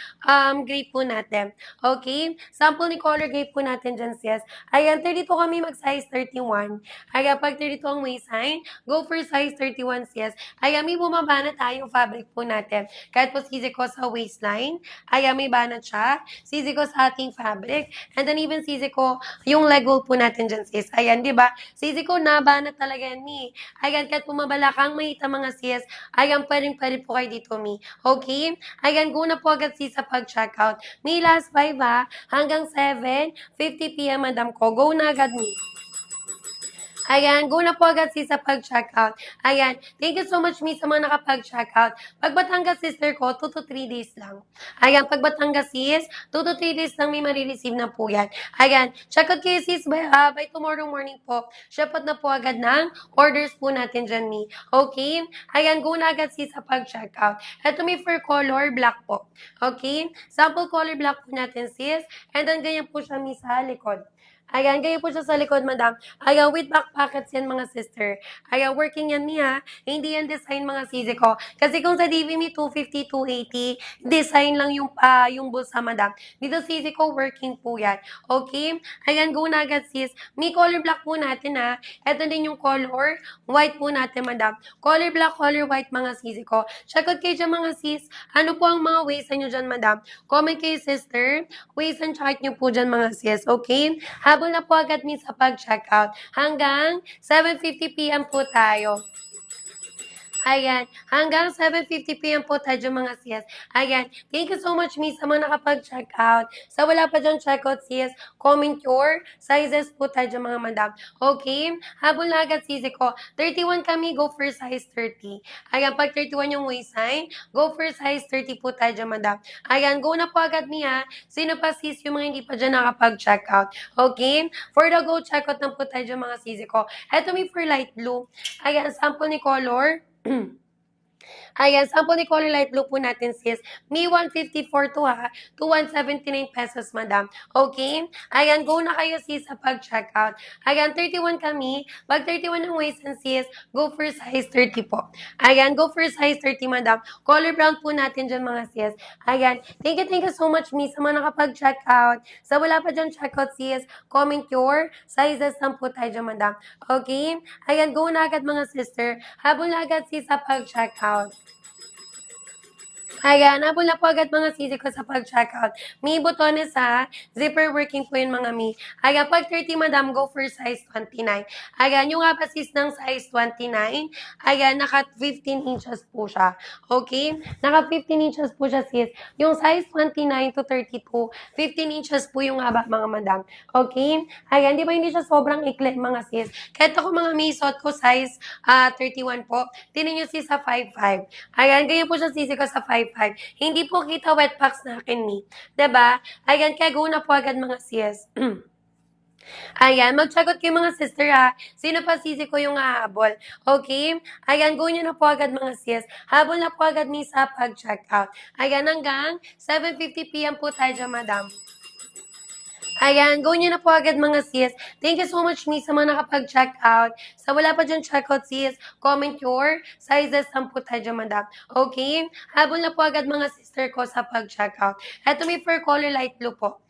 [SPEAKER 1] gray po natin. Okay? Sample ni color gray po natin dyan sis. Ayan, 32 kami mag-size 31. Ayan, pag 32 ang waistline, go for size 31 sis. Ayan, may bumaba na tayong fabric po natin. Kahit po sisi ko sa waistline, ayan, may banat siya. Sisi ko sa ating fabric. And then even sisi ko, yung leg roll po natin dyan sis. Ayan, di ba? Sisi ko na banat talaga yan, mi. Ayan, kahit pumabala kang mahita mga sis, ayan, pwedeng po kayo dito, mi. Okay? Ayan, go na po agad sis sa pag-checkout. May last 5 ha, hanggang 7:50 PM, madam ko. Go na agad, mi. Ayan, go na po agad sis sa pag-checkout. Ayan, thank you so much miss sa mga nakapag-checkout. Pag Batangas sister ko, 2 to 3 days lang. Ayan, pag Batangas sis, 2 to 3 days lang may marireceive na po yan. Ayan, check out kayo sis by tomorrow morning po. Shepot na po agad ng orders po natin dyan, mi. Okay? Ayan, go na agad sis sa pag-checkout. Ito may for color, black po. Okay? Sample color black po natin sis. And then ganyan po siya mi sa likod. Ayan, ganyan po siya sa likod, madam. Ayan, with back pockets yan, mga sister. Ayan, working yan niya. Hindi yan design, mga sisi ko. Kasi kung sa DVMe 250, 280, design lang yung bulsa, madam. Dito sisi ko, working po yan. Okay? Ayan, go na agad, sis. May color black po natin, ha. Ito din yung color white po natin, madam. Color black, color white, mga sisi ko. Check out kayo dyan, mga sis. Ano po ang mga waist nyo dyan, madam? Comment kayo, sister. Waist and chart nyo po dyan, mga sis. Okay? Habol na po agad min sa pag-checkout. Hanggang 7:50 PM po tayo. Ayan, hanggang 7:50 PM po tayo mga sis. Ayan, thank you so much miss sa mga nakapag-check out. Sa wala pa dyan check out sis, comment your sizes po tayo mga madam. Okay? Habol na agad sisi ko. 31 kami, go for size 30. Ayan, pag 31 yung waistline, go for size 30 po tayo madam. Ayan, go na po agad niya. Sino pa sis yung mga hindi pa dyan nakapag-check out? Okay? For the go, check out na po tayo mga sisi ko. Eto may for light blue. Ayan, sample ni color. Ayan, sample ni color light blue po natin sis. May 154 to ha, to 179 pesos madam. Okay? Ayan, go na kayo sis sa pag-checkout. Ayan, 31 kami. Pag 31 ang waist and sis, go for size 30 po. Ayan, go for size 30 madam. Color brown po natin dyan mga sis. Ayan, thank you so much miss sa mga nakapag-checkout. Sa wala pa dyan checkout sis, comment your sizes lang po tayo dyan madam. Okay? Ayan, go na agad mga sister. Habol na agad sis sa pag-checkout. Ayan, nabol na po agad mga sisi ko sa pag-checkout. May butones ha. Zipper working po yun mga mi. Ayan, pag 30 madam, go for size 29. Ayan, yung apasis ng size 29. Ayan, naka 15 inches po siya. Okay? Naka 15 inches po siya sis. Yung size 29 to 32, 15 inches po yung haba mga madam. Okay? Ayan, di ba hindi siya sobrang ikli mga sis? Kahit ako mga misot ko size 31 po. Tinan nyo sis sa 5'5". Ayan, ganyan po siya sisi ko sa 5'5". Hindi po kita wet packs na akin ni. Diba? Ayan, kaya go na po agad mga sis. Ayan, mag-check kayo mga sister ha. Sino pa sisi ko yung hahabol? Okay? Ayan, go nyo na po agad mga sis. Habol na po agad ni sa pag-check out. Ayan, hanggang 7:50 PM po tayo dyan, madam. Ayan, go nyo na po agad mga sis. Thank you so much, miss, sa mga nakapag-check out. Sa wala pa dyan checkout, sis, comment your sizes, 10 tayo dyan, madam. Okay? Habol na po agad mga sister ko sa pag-check out. Ito may fur color light blue po.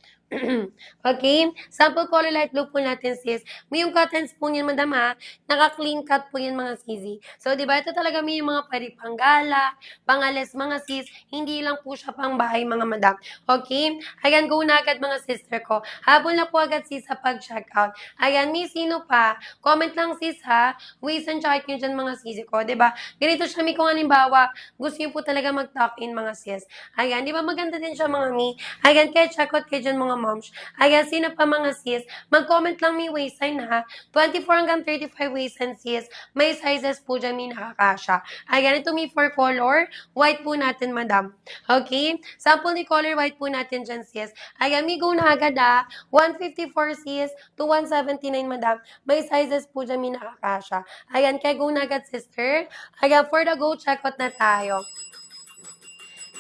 [SPEAKER 1] Okay? Sample color light blue po natin, sis. May yung cuttons po niyan, madam, ha? Naka-clean cut po yan, mga sisi. So, di ba, ito talaga may yung mga pwede panggala, pangalis, mga sis. Hindi lang po siya pang bahay, mga madam. Okay? Ayan, go na agad, mga sister ko. Habol na po agad, sis, sa pag-check out. Ayan, may sino pa? Comment lang, sis, ha? Waist and chart nyo dyan, mga sisi ko. Di ba? Ganito siya, may kung halimbawa, gusto nyo po talaga mag-tuck in, mga sis. Ayan, di ba, maganda din siya, mga mi. Ayan, kaya check out kayo dyan, mga moms. Ayan, sino pa, mga sis? Mag-comment lang may waistline, ha? 24 hanggang 35 waistline, sis. May sizes po dyan, may nakakasya. Ayan, ito may 4 color. White po natin, madam. Okay? Sample ni color white po natin dyan, sis. Ayan, may go na agad, 154, sis, to 179, madam. May sizes po dyan, may nakakasya. Ayan, kaya go na agad, sister. Ayan, for the go, check out na tayo.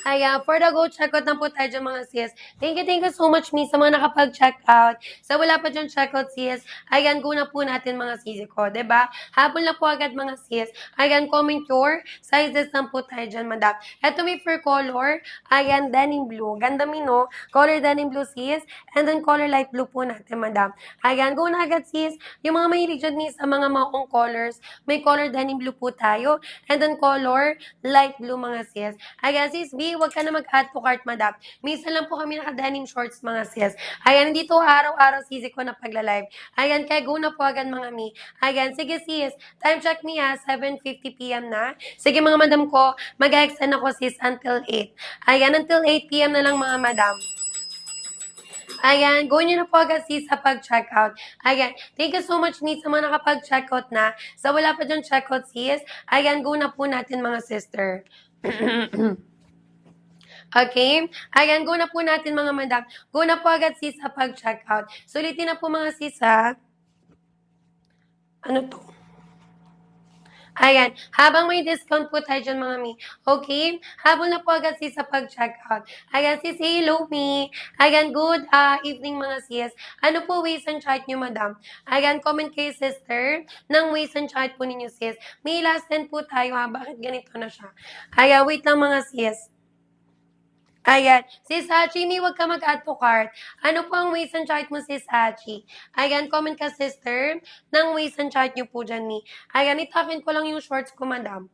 [SPEAKER 1] Ayan, for the go, check out na po tayo dyan, mga sis. Thank you so much, miss, sa mga nakapag-check out. Sa wala pa dyan check out, sis, ayan, go na po natin, mga sis ko, ba diba? Habol na po agad, mga sis. Ayan, comment your sizes na po tayo dyan, madam. Ito may fur color, ayan, denim blue. Ganda mi, no? Color denim blue, sis. And then color light blue po natin, madam. Ayan, go na agad, sis. Yung mga mahilig dyan, miss, sa mga maong colors, may color denim blue po tayo. And then color light blue, mga sis. Ayan, sis B, huwag ka na mag-add to cart, madam. Minsan lang po kami naka-denim shorts, mga sis. Ayan, dito araw-araw sisi ko na pagla-live. Ayan, kaya go na po agad, mga mi. Ayan, sige sis, time check me 7:50 p.m. na. Sige mga madam ko, mag-extend ako sis until 8. Ayan, until 8 p.m. na lang, mga madam. Ayan, go nyo na po agad sis sa pag-checkout. Ayan, thank you so much sis sa mga nakapag-checkout na. Sa wala pa dyan checkout sis, ayan, go na po natin, mga sister. Okay? Ayan, go na po natin, mga madam. Go na po agad sis sa pag-checkout. Sulitin na po, mga sis, ha? Ano to? Ayan, habang may discount po tayo dyan, mga mi. Okay? Habol na po agad sis sa pag-checkout. Ayan, sis, hello me. Ayan, good evening, mga sis. Ano po waist and chart nyo, madam? Ayan, comment kayo, sister, ng waist and chart po ninyo, sis. May last 10 po tayo, ha? Bakit ganito na siya? Ayan, wait lang, mga sis. Ayan. Sis Hachi, ni wag ka mag-add to cart. Ano po ang waist and chart mo, sis Hachi? Ayan, comment ka, sister, ng waist and chart nyo po dyan, ni. Ayan, itakin ko lang yung shorts ko, madam.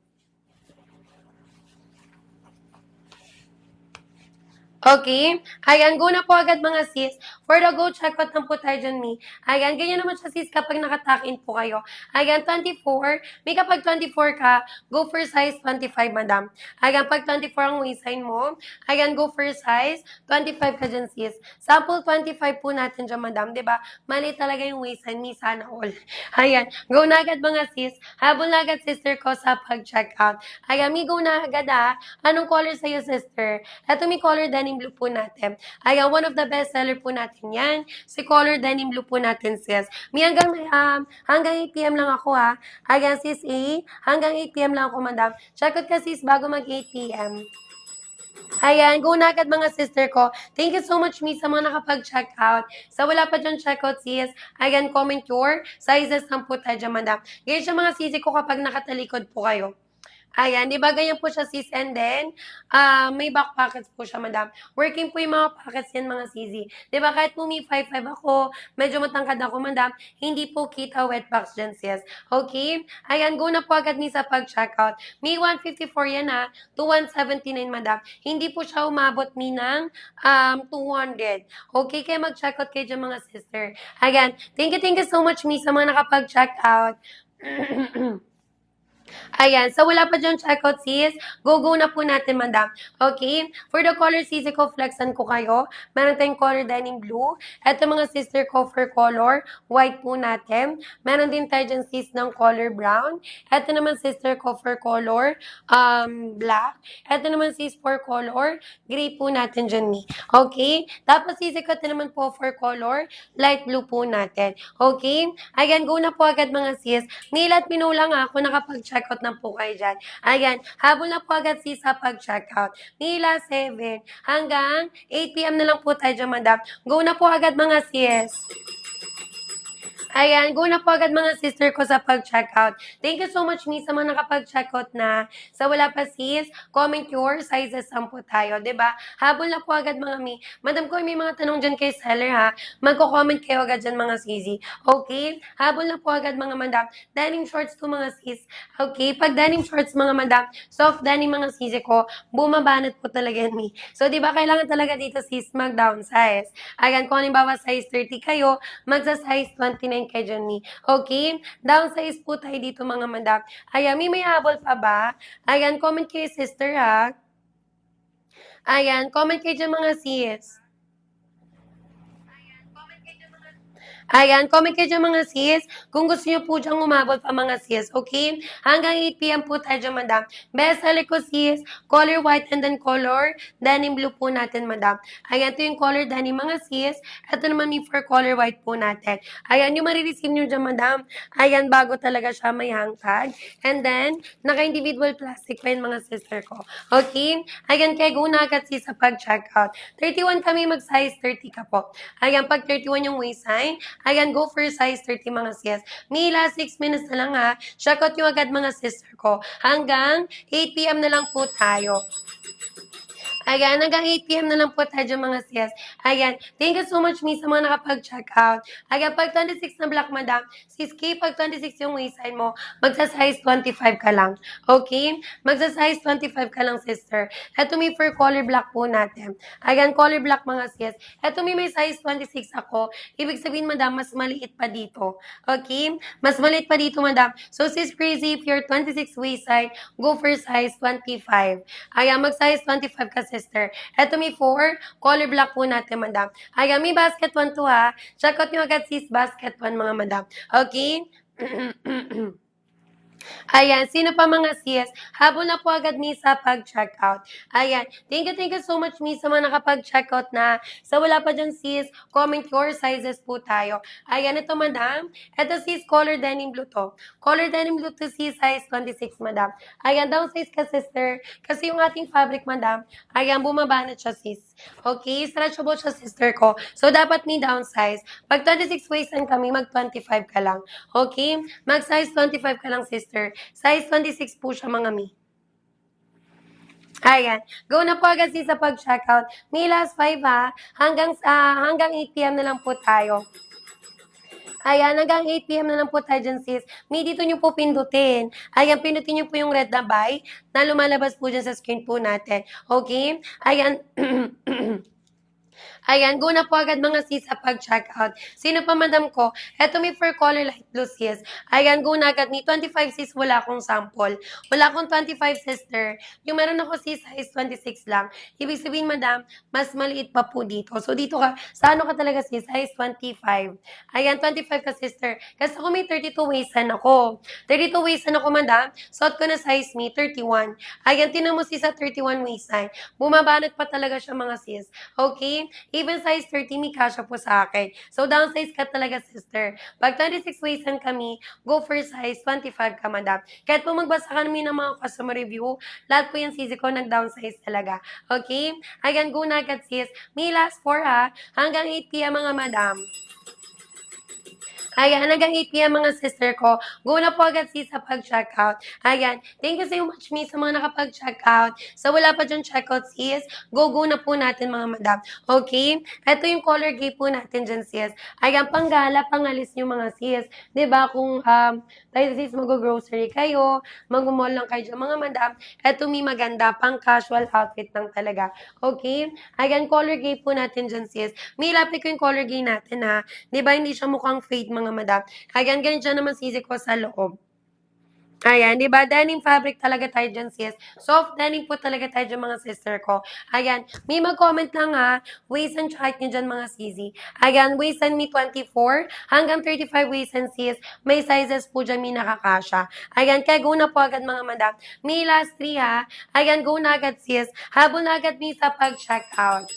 [SPEAKER 1] Okay? Ayan, go na po agad, mga sis. For the go, check out na po tayo dyan, mi. Ayan, ganyan naman siya, sis, kapag nakatakin po kayo. Ayan, 24. May kapag 24 ka, go for size 25, madam. Ayan, pag 24 ang waistline mo, ayan, go for size 25 ka dyan, sis. Sample 25 po natin dyan, madam. Diba? Mali talaga yung waistline, mi, sana all. Ayan, go na agad, mga sis. Habol na agad, sister ko, sa pag-check out. Ayan, mi, go na agad, Anong color sa'yo, sister? Ito may color denim blue po natin. Ayan, one of the best seller po natin yan. Si color denim blue po natin, sis. May hanggang 8 p.m. lang ako, ha. Ayan, sis A. Hanggang 8 p.m. lang ako, madam. Check out ka, sis, bago mag 8 p.m. Ayan, go na agad, mga sister ko. Thank you so much, miss, sa mga nakapag-check out. Sa wala pa dyan check out, sis, ayan, comment your sizes ng po tayo dyan, madam. Ganyan siya, mga sisi ko, kapag nakatalikod po kayo. Ayan, di ba ganyan po siya, sis, and then, may back pockets po siya, madam. Working po yung mga pockets yan, mga sisi. Di ba, kahit po may 5'5 ako, medyo matangkad ako, madam, hindi po kita wet box dyan, sis. Okay? Ayan, go na po agad ni sa pag-checkout. May 154 yan, to 179, madam. Hindi po siya umabot mi ng 200. Okay, kaya mag-checkout kayo dyan, mga sister. Ayan, thank you so much, mi, sa mga nakapag-checkout. Ayan, so wala pa dyan checkout, sis. Go na po natin, madam. Okay? For the color, sis, ko flexan ko kayo. Meron tayong color denim blue. Ito mga sister ko for color, white po natin. Meron din tayo dyan, sis, ng color brown. Ito naman sister ko for color, black. Ito naman, sis, for color, gray po natin dyan, ni. Okay? Tapos, sis, ko ito naman po for color, light blue po natin. Okay? Ayan, go na po agad, mga sis. Nila at minulang ako nakapag-check mag-checkout na po kayo dyan. Ayan, habol na po agad sis sa pag-checkout. Mila 7 hanggang 8 p.m. na lang po tayo dyan, madam. Go na po agad mga sis. Ayan, go na po agad mga sister ko sa pag-checkout. Thank you so much, Miss, sa mga nakapag-checkout na. Sa wala pa, sis, comment your sizes po tayo, ba diba? Habol na po agad mga mi. Madam ko, may mga tanong dyan kay seller ha. Magko-comment kayo agad dyan mga sisi. Okay? Habol na po agad mga madam. Denim shorts to mga sis. Okay? Pag denim shorts mga madam, soft denim mga sisi ko, bumabanat po talaga yan, mi. So, di ba kailangan talaga dito sis mag-downsize. Ayan, kung halimbawa size 30 kayo, magsa-size 29 kay Johnny. Okay? Downsize po tayo dito mga madam. Ayan, may habol pa ba? Ayan, comment kayo sister ha. Ayan, comment kayo dyan mga sis. Ayan, comment kayo dyan mga sis. Kung gusto nyo po dyan umabot pa mga sis, okay? Hanggang 8 p.m. po tayo dyan, madam. Best seller ko sis, color white and then color denim blue po natin, madam. Ayan, ito yung color denim mga sis. Ito naman yung for color white po natin. Ayan, yung marireceive nyo dyan, madam. Ayan, bago talaga siya may hang tag. And then, naka-individual plastic pa yun mga sister ko. Okay? Ayan, kaya go na agad sis sa pag-checkout. 31 kami mag-size 30 ka po. Ayan, pag 31 yung waistline, ayan, go for size 30 mga sis. Mila, 6 minutes na lang ha. Check out nyo agad mga sister ko. Hanggang 8 p.m. na lang po tayo. Ayan, hanggang 8 p.m. na lang po tayo dyan, mga sis. Ayan, thank you so much, Miss, sa mga nakapag-check out. Ayan, pag 26 na black, madam, sis K, pag 26 yung waistline mo, magsa-size 25 ka lang. Okay? Magsa-size 25 ka lang, sister. Ito may for color black po natin. Ayan, color black, mga sis. Ito may size 26 ako. Ibig sabihin, madam, mas maliit pa dito. Okay? Mas maliit pa dito, madam. So, sis Crazy, if you're 26 waistline, go for size 25. Ayan, mag-size 25 ka, sister. Ito may 4, color black po natin, madam. Ayan, may basket 1 to ha. Check out nyo agad sis basket 1, mga madam. Okay? Ayan, sino pa mga sis? Habol na po agad mi sa pag-checkout. Ayan, thank you so much mi sa mga nakapag-checkout na. Sa wala pa dyan sis, comment your sizes po tayo. Ayan, ito madam. Ito sis, color denim blue to. Color denim blue to sis, size 26 madam. Ayan, downsize ka sister. Kasi yung ating fabric madam, ayan, bumabanat siya sis. Okay, stretchable siya sister ko. So, dapat may downsize. Pag 26 waistan kami, mag-25 ka lang. Okay? Mag-size 25 ka lang, sister. Size 26 po siya, mga mi. Ayan. Go na po agad sa pag-checkout. May last 5 ha. Hanggang 8 p.m. na lang po tayo. Ayan, hanggang 8 p.m. na lang po tayo dyan, sis. May dito nyo po pindutin. Ayan, pindutin nyo po yung red na buy na lumalabas po dyan sa screen po natin. Okay? Ayan. Ayan, go na po agad mga sis sa pag-checkout. Sino pa madam ko? Eto may for color light blue sis. Ayan, go na agad ni 25 sis, wala akong sample. Wala akong 25 sister. Yung meron ako sis, size 26 lang. Ibig sabihin madam, mas maliit pa po dito. So dito ka, sa ano ka talaga sis? Size 25. Ayan, 25 ka sister. Kasi ako may 32 waistan ako. 32 waistan ako madam. Suot ko na size me, 31. Ayan, tinan mo sis sa 31 waistan. Bumabanat pa talaga siya mga sis. Okay? Even size 30, may kasha po sa akin. So, downsize ka talaga, sister. Pag 26 waistan kami, go for size 25 ka, madam. Kahit po magbasa kami ng mga customer review, lahat po yung sisi ko nag-downsize talaga. Okay? Ayan, go na agad, sis. May last 4 ha. Hanggang 8 p.m. mga madam. Ayan, hanggang 8 p.m. mga sister ko. Go na po agad sis sa pag-checkout. Ayan, thank you so much mi sa mga nakapag-checkout. Sa wala pa dyan checkout sis, go na po natin mga madam. Okay? Ito yung color gray po natin dyan sis. Ayan, panggala, pangalis nyo mga sis. ba diba, kung tayo sis mag-grocery kayo, mag-mall lang kayo dyan mga madam, ito may maganda, pang casual outfit lang talaga. Okay? Ayan, color gray po natin dyan sis. May lapit ko yung color gray natin ha. Diba, hindi siya mukhang fade mga madam. Ayan, ganyan naman sisi ko sa loob. Ayan, di ba? Denim fabric talaga tayo dyan, sis. Soft denim po talaga tayo dyan, mga sister ko. Ayan, may mag-comment lang ha. Waist and height nyo dyan, mga sisi. Ayan, waist and me 24 hanggang 35 waist and sis. May sizes po dyan, may nakakasya. Ayan, kaya go na po agad, mga madam. May last 3 ha. Ayan, go na agad, sis. Habol na agad me sa pag-check out.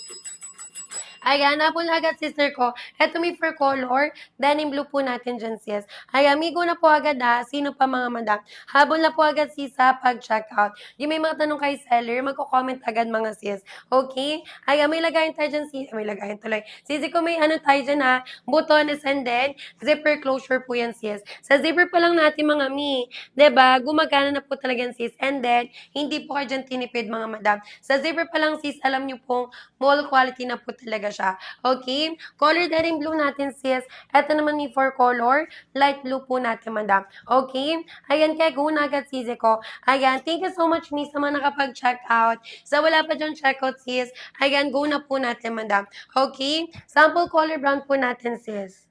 [SPEAKER 1] Ayan, napon na agad sister ko. Eto may for color, denim blue po natin dyan sis. Ayan, migo na po agad ha. Sino pa mga madam? Habol na po agad sis sa pag-checkout. Yung may mga tanong kay seller, magko-comment agad mga sis. Okay? Ayan, may lagayin tayo dyan sis. May lagayin tuloy. Sisi ko may ano tayo dyan ha. Butones and then zipper closure po yan sis. Sa zipper pa lang natin mga mi. 'Di ba? Gumagana na po talaga yan sis. And then, hindi po kayo dyan tinipid mga madam. Sa zipper pa lang sis, alam nyo pong mall quality na po talaga siya. Okay? Color denim blue natin sis. Ito naman may for color. Light blue po natin madam. Okay? Ayan, kaya go na agad sisi ko. Ayan, thank you so much miss sa mga nakapag-check out. Sa wala pa dyan check out sis, ayan, go na po natin madam. Okay? Sample color brown po natin sis.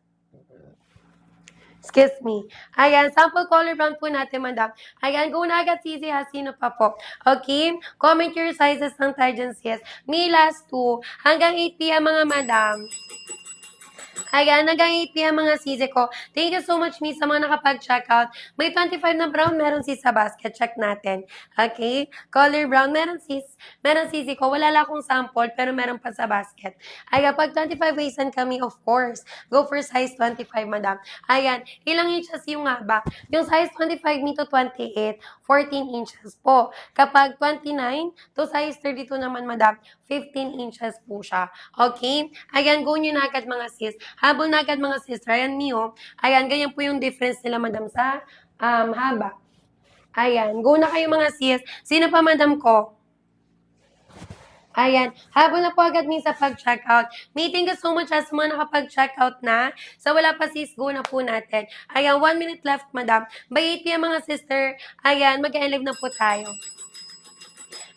[SPEAKER 1] Excuse me. Ayan, sample color brown po natin, madam. Ayan, go na agad sisi ha, sino pa po. Okay? Comment your sizes ng tayo dyan, sis. May last 2 hanggang 8 p.m. mga madam. Ayan, hanggang 8 p.m. mga sisi ko. Thank you so much, miss, sa mga nakapag-checkout. May 25 na brown, meron sis sa basket. Check natin. Okay? Color brown, meron sis. Meron sisi ko. Wala lang akong sample, pero meron pa sa basket. Ayan, pag 25 waisan kami, of course. Go for size 25, madam. Ayan, ilang inches yung haba? Yung size 25 me to 28, 14 inches po. Kapag 29 to size 32 naman, madam, 15 inches po siya. Okay? Ayan, go nyo na agad mga sis. Habol na agad mga sis. Ayan, Mio. Ayan, ganyan po yung difference nila, madam, sa haba. Ayan, go na kayo mga sis. Sino pa, madam ko? Ayan, habol na po agad min sa pag-checkout. Thank you so much sa mga nakapag-checkout na. Sa wala pa sis, go na po natin. Ayan, 1 minute left, madam. By 8 p.m. mga sister, ayan, mag-live na po tayo.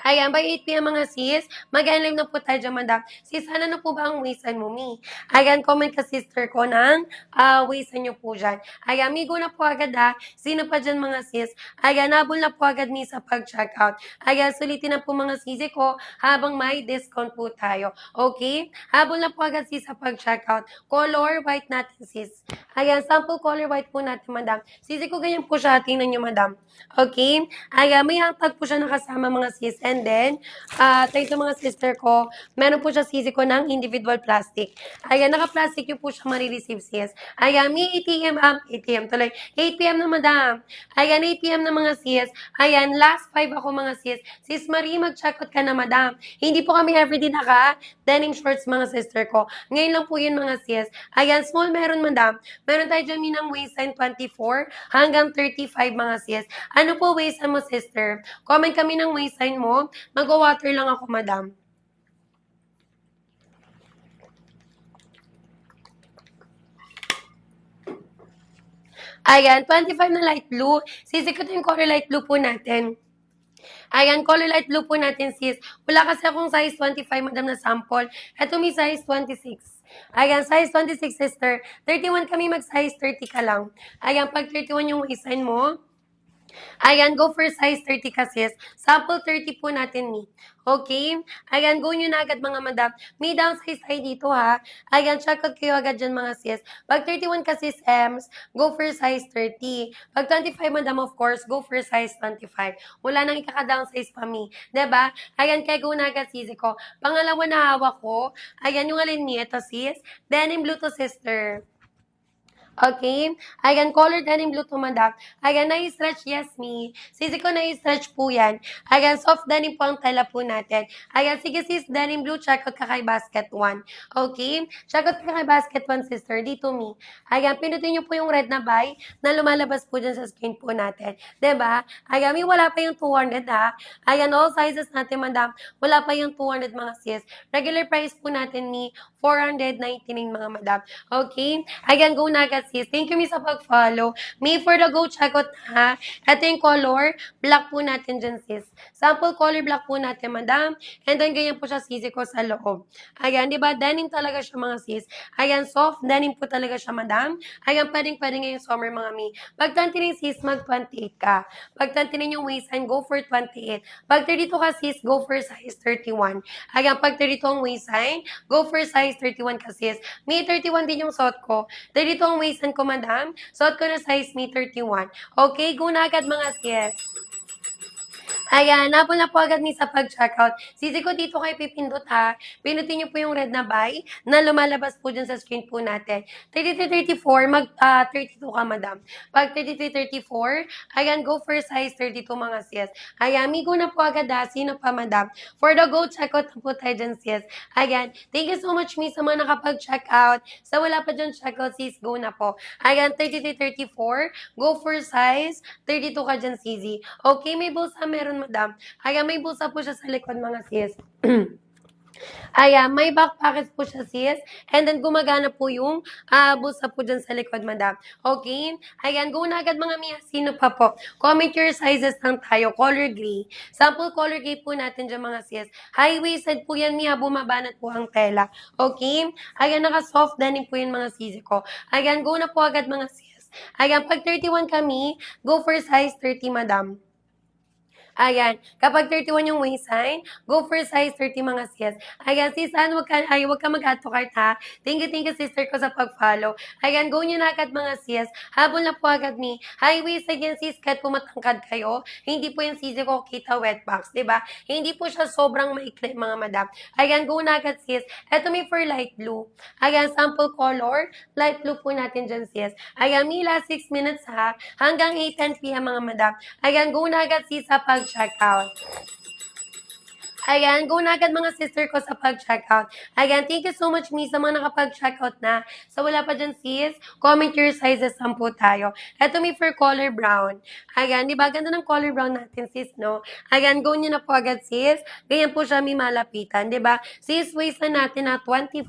[SPEAKER 1] Ayan, by 8 p.m. mga sis, mag-live na po tayo dyan, madam. Sis, ano na po ba ang waisan mo, mi? Ayan, comment ka sister ko ng waisan nyo po dyan. Ayan, migo na po agad ha. Sino pa dyan mga sis? Ayan, nabol na po agad mi sa pag-checkout. Ayan, sulitin na po mga sisi ko habang may discount po tayo. Okay? Habol na po agad sis sa pag-checkout. Color white natin sis. Ayan, sample color white po natin, madam. Sisi ko ganyan po siya. Tingnan nyo, madam. Okay? Ayan, may hangtag po siya nakasama mga sis. And then, ito mga sister ko, meron po siya sisi ko ng individual plastic. Ayan, naka-plastic yung po siya marireceive sis. Ayan, may ATM, ATM tuloy. 8 p.m. na madam. Ayan, 8 p.m. na mga sis. Ayan, last 5 ako mga sis. Sis Marie, mag-check out ka na madam. Hindi po kami everyday naka-denim shorts mga sister ko. Ngayon lang po yun mga sis. Ayan, small meron madam. Meron tayo dyan minang waistline 24 hanggang 35 mga sis. Ano po waistline mo sister? Comment kami ng waistline mo. Mag-water lang ako, madam. Ayan, 25 na light blue. Sisikot yung color light blue po natin. Ayan, color light blue po natin, sis. Wala kasi akong size 25, madam, na sample. Ito may size 26. Ayan, size 26, sister. 31 kami, mag-size 30 ka lang. Ayan, pag 31 yung waistline mo, ayan, go for size 30 ka sis. Sample 30 po natin ni. Okay? Ayan, go nyo na agad mga madam. May downsize tayo dito ha. Ayan, check out kayo agad dyan mga sis. Pag 31 ka sis Ems, go for size 30. Pag 25 madam, of course, go for size 25. Wala nang ikaka-downsize pa mi. 'Di ba? Ayan, kaya go na agad sis ko. Pangalawa na hawak ko. Ayan, yung alin niya, ito sis. Denim blue to sister. Okay? Ayan, color denim blue to madam. Ayan, na-stretch, yes, me. Sisi ko na-stretch po yan. Ayan, soft denim po ang tela po natin. Ayan, sige sis, denim blue, check out ka kay basket 1. Okay? Check out ka kay basket 1, sister. Dito, me. Ayan, pinutin nyo po yung red na buy na lumalabas po dyan sa screen po natin. 'Di ba? Ayan, may wala pa yung 200 ha. Ayan, all sizes natin, madam. Wala pa yung 200 mga sis. Regular price po natin, me, 499 mga madam. Okay? Ayan, go na agad sis. Thank you, miss, sa pag-follow. Me for the go, check out ha. Ito yung color, black po natin dyan, sis. Sample color black po natin, madam. And then, ganyan po siya sisi ko sa loob. Ayan, di ba? Denim talaga siya, mga sis. Ayan, soft denim po talaga siya, madam. Ayan, pwedeng-pwede ngayong summer, mga mi. Pag 29 sis, mag 28 ka. Pag 29 yung waistline, go for 28. Pag 32 ka sis, go for size 31. Ayan, pag 32 ang waistline, go for size 31 ka sis. May 31 din yung suot ko. 32 ang waistline ko, madam. Suot ko na size may 31. Okay, go na agad mga sis. Ayan, habol na po agad ni sa pag-checkout. Sisi ko dito kayo pipindot ha. Pindutin niyo po yung red na buy na lumalabas po dyan sa screen po natin. 33-34, 32 ka madam. Pag 33-34, ayan, go for size 32 mga sis. Ayan, migo na po agad ha. Sino pa madam? For the go checkout na po tayo dyan sis. Ayan, thank you so much mi sa mga nakapag-checkout. Sa wala pa dyan checkout sis, go na po. Ayan, 33-34, go for size 32 ka dyan Sisi. Okay, may bulsa meron madam. Ayan, may bulsa po siya sa likod mga sis. Ayan, may back pocket po siya sis. And then gumagana po yung bulsa po dyan sa likod madam. Okay? Ayan, go na agad mga miya. Sino pa po? Comment your sizes lang tayo. Color gray. Sample color gray po natin dyan mga sis. High-waisted po yan miya. Bumabanat po ang tela. Okay? Ayan, naka-soft denim po yung mga sisi ko. Ayan, go na po agad mga sis. Ayan, pag 31 kami, go for size 30 madam. Ayan, kapag 31 yung waistline, go for size 30 mga sis. Ayan, sis, wag ka mag-add to cart ha. Thank you sister ko sa pag-follow. Ayan, go nyo na agad mga sis. Habol na po agad ni. High-waisted yan sis, kahit pumatangkad kayo. Hindi po yung sisi ko kita wet box, di ba? Hindi po siya sobrang maikli mga madam. Ayan, go na agad sis. Eto may for light blue. Ayan, sample color. Light blue po natin dyan sis. Ayan, Mila, 6 minutes ha. Hanggang 8:10 p.m. mga madam. Ayan, go na agad sis sa pag-checkout. Ayan, go na agad mga sister ko sa pag-checkout. Ayan, thank you so much, Miss, sa mga nakapag-checkout na. So, wala pa dyan, sis. Comment your sizes, 10 tayo. Ito may for color brown. Ayan, di ba? Ganda ng color brown natin, sis, no? Ayan, go nyo na po agad, sis. Ganyan po siya may malapitan, di ba? Sis, waist na natin na 24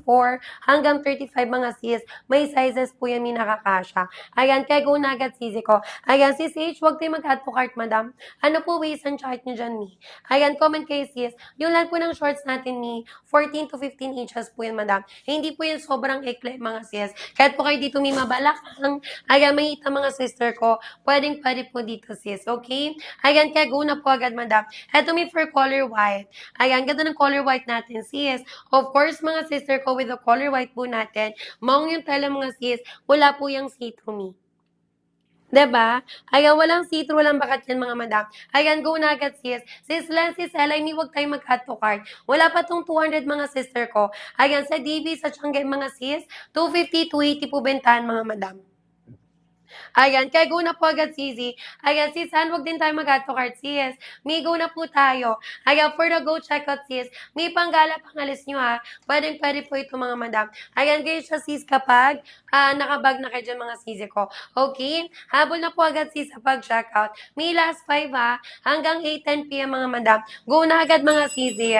[SPEAKER 1] hanggang 35 mga sis. May sizes po yan may nakakasya. Ayan, kaya go na agad, sis ko. Ayan, sis H, huwag tayo mag-add to cart, madam. Ano po waist and chart nyo dyan, mi? Ayan, comment kayo, sis. Yung lang po ng shorts natin ni 14 to 15 inches po yun, madam. Hindi po yun sobrang ikli, mga sis. Kahit po kayo dito may mabalakang, ayan, may hita mga sister ko, pwede po dito, sis. Okay? Ayan, kaya go na po agad, madam. Ito may for color white. Ayan, ganda ng color white natin, sis. Of course, mga sister ko, with the color white po natin, maong yung tela, mga sis, wala po yung see-through me. 'Di ba? Ayan, walang see-through, walang bakat yan mga madam. Ayan, go na agad sis. Sis Lan, sis Ella, hindi huwag tayong mag-add to cart. Wala pa tong 200 mga sister ko. Ayan, sa DV, sa Tiangge mga sis, 250, 280 po bentahan mga madam. Ayan, kaya go na po agad, Sisi. Ayan, sis, huwag din tayo mag-add to cart, sis. May go na po tayo. Ayan, for the go checkout, sis. May panggala pangalis nyo, ha. Pwede po ito, mga madam. Ayan, ganyan siya, sis, kapag nakabag na kayo dyan, mga sisi ko. Okay? Habol na po agad, sis, sa pag-checkout. May last 5, ha. Hanggang 8:10 p.m., mga madam. Go na agad, mga sisi.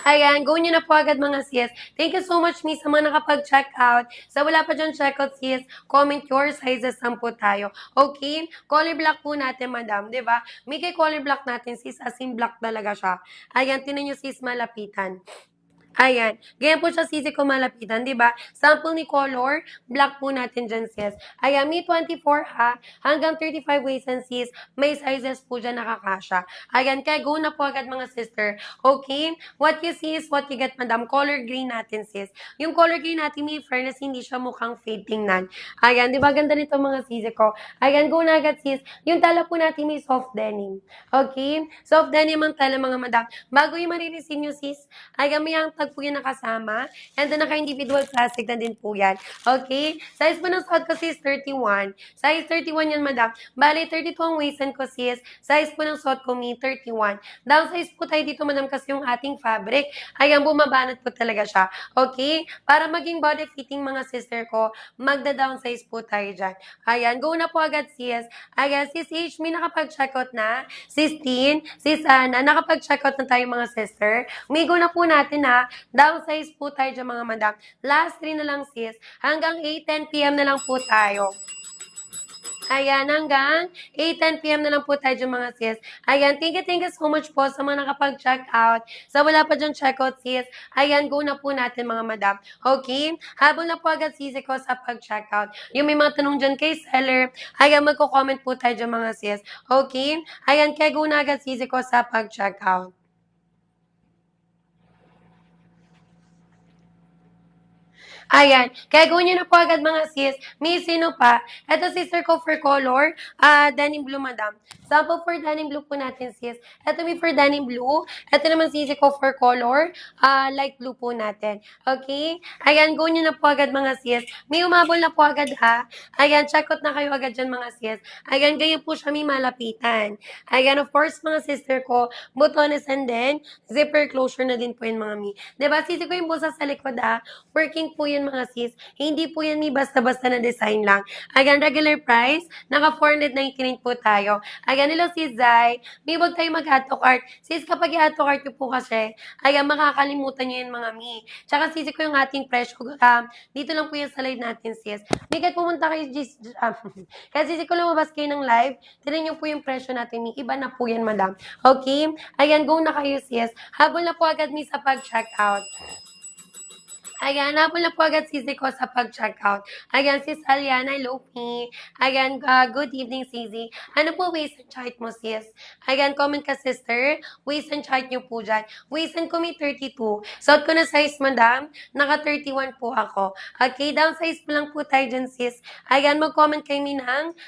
[SPEAKER 1] Ayan, go nyo na po agad mga sis. Thank you so much, miss, sa mga nakapag-check out. Sa wala pa dyan checkout, sis, comment your sizes, 10 tayo. Okay? Color black po natin, madam, di ba? May kay color black natin, sis, as in black talaga siya. Ayan, tinan nyo, sis, malapitan. Ayan. Ganyan po siya sisi ko malapitan, di ba? Sample ni color, black po natin dyan, sis. Ayan, may 24 ha, hanggang 35 waist and sis, may sizes po dyan nakakasya. Ayan, kaya go na po agad mga sister. Okay? What you see is what you get, madam. Color green natin, sis. Yung color green natin, may fairness, hindi siya mukhang fade tingnan. Ayan, di ba? Ganda nito mga sisi ko. Ayan, go na agad, sis. Yung tala po natin may soft denim. Okay? Soft denim ang tala, mga madam. Bago yung maririsin nyo, sis, ayan, may ang tag po yung nakasama. And then, naka-individual plastic na din po yan. Okay? Size po ng suot ko, sis, 31. Size 31 yan, madam. Bale, 32 ang waist ko, sis. Size po ng suot ko, me, 31. Downsize po tayo dito, madam, kasi yung ating fabric, ayan, bumabanat po talaga siya. Okay? Para maging body fitting, mga sister ko, magda-downsize po tayo dyan. Ayan, go na po agad, sis. Ayan, sis H, may nakapag-checkout na. Sis Tin, sis Ana, nakapag-checkout na tayo, mga sister. May go na po natin, ha. Downsize po tayo dyan, mga madam. Last 3 na lang, sis. Hanggang 8:10 p.m. na lang po tayo. Ayan, hanggang 8:10 p.m. na lang po tayo dyan, mga sis. Ayan, thank you so much po sa mga nakapag-check out. Sa wala pa dyan checkout, sis. Ayan, go na po natin, mga madam. Okay? Habol na po agad, sis, ko sa pag-check out. Yung may mga tanong dyan kay seller, ayan, magko-comment po tayo dyan, mga sis. Okay? Ayan, kaya go na agad, sis, ko sa pag-check out. Ayan. Kaya gawin nyo na po agad mga sis. May sino pa? Ito sister ko for color. Denim blue, madam. Sample for denim blue po natin, sis. Ito may for denim blue. Ito naman sisi ko for color. Light blue po natin. Okay? Ayan, gawin nyo na po agad mga sis. May umabol na po agad ha. Ayan, check out na kayo agad dyan mga sis. Ayan, ganyan po siya may malapitan. Ayan, of course mga sister ko, butones and then zipper closure na din po yun mga mi. Diba, sisi ko yung bulsa sa likod ha. Working po yun mga sis. Hindi po yan may basta-basta na design lang. Ayan, regular price, naka 499 po tayo. Ayan, hello sis Zai. May wag tayo mag-add to cart. Sis, kapag i-add to cart nyo po kasi, ayan, makakalimutan nyo yan mga mi. Tsaka sis ko yung ating presyo. Dito lang po yan sa live natin sis. May kahit pumunta kayo, kasi sis ko lumabas kayo ng live, tinan nyo po yung presyo natin mi. Iba na po yan madam. Okay? Ayan, go na kayo sis. Habol na po agad mi sa pag-check out. Ayan, habol na po agad Sisi ko sa pag-checkout. Ayan, sis Aliana, hello me. Ayan, good evening Sisi. Ano po waist and height mo sis? Ayan, comment ka sister. Waist and height nyo po dyan. Waist and ko may 32. Suot ko na size madam. Naka 31 po ako. Okay, down size po lang po tayo dyan sis. Ayan, mag-comment kayo ng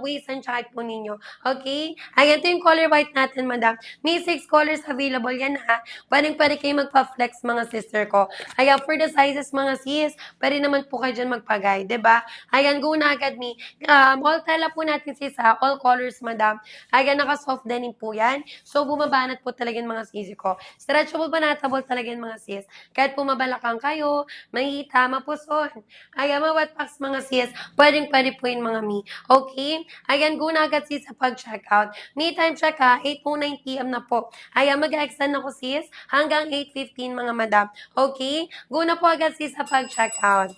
[SPEAKER 1] waist and height po ninyo. Okay? Ayan, ito yung color white natin madam. May 6 colors available yan ha. Pwede kayo magpa-flex mga sister ko. Ayan, for the sizes mga sis, pwede naman po kayo dyan magpagay, ba? Diba? Ayan, go na agad me. All tela po natin sis ha, all colors madam. Ayan, naka-soft denim po yan. So, bumabanat po talaga yung mga sis ko. Stretchable banatable talaga yung mga sis. Kahit pumabalakang kayo, mahihita, mapuson. Ayan, mga wet packs mga sis, pwede po yung mga mi. Okay? Ayan, go na agad sis sa pag-checkout. Me time check ha, 8:09 PM na po. Ayan, mag-extend ako sis hanggang 8:15 mga madam. Okay? Go na po agad sis sa pag-checkout.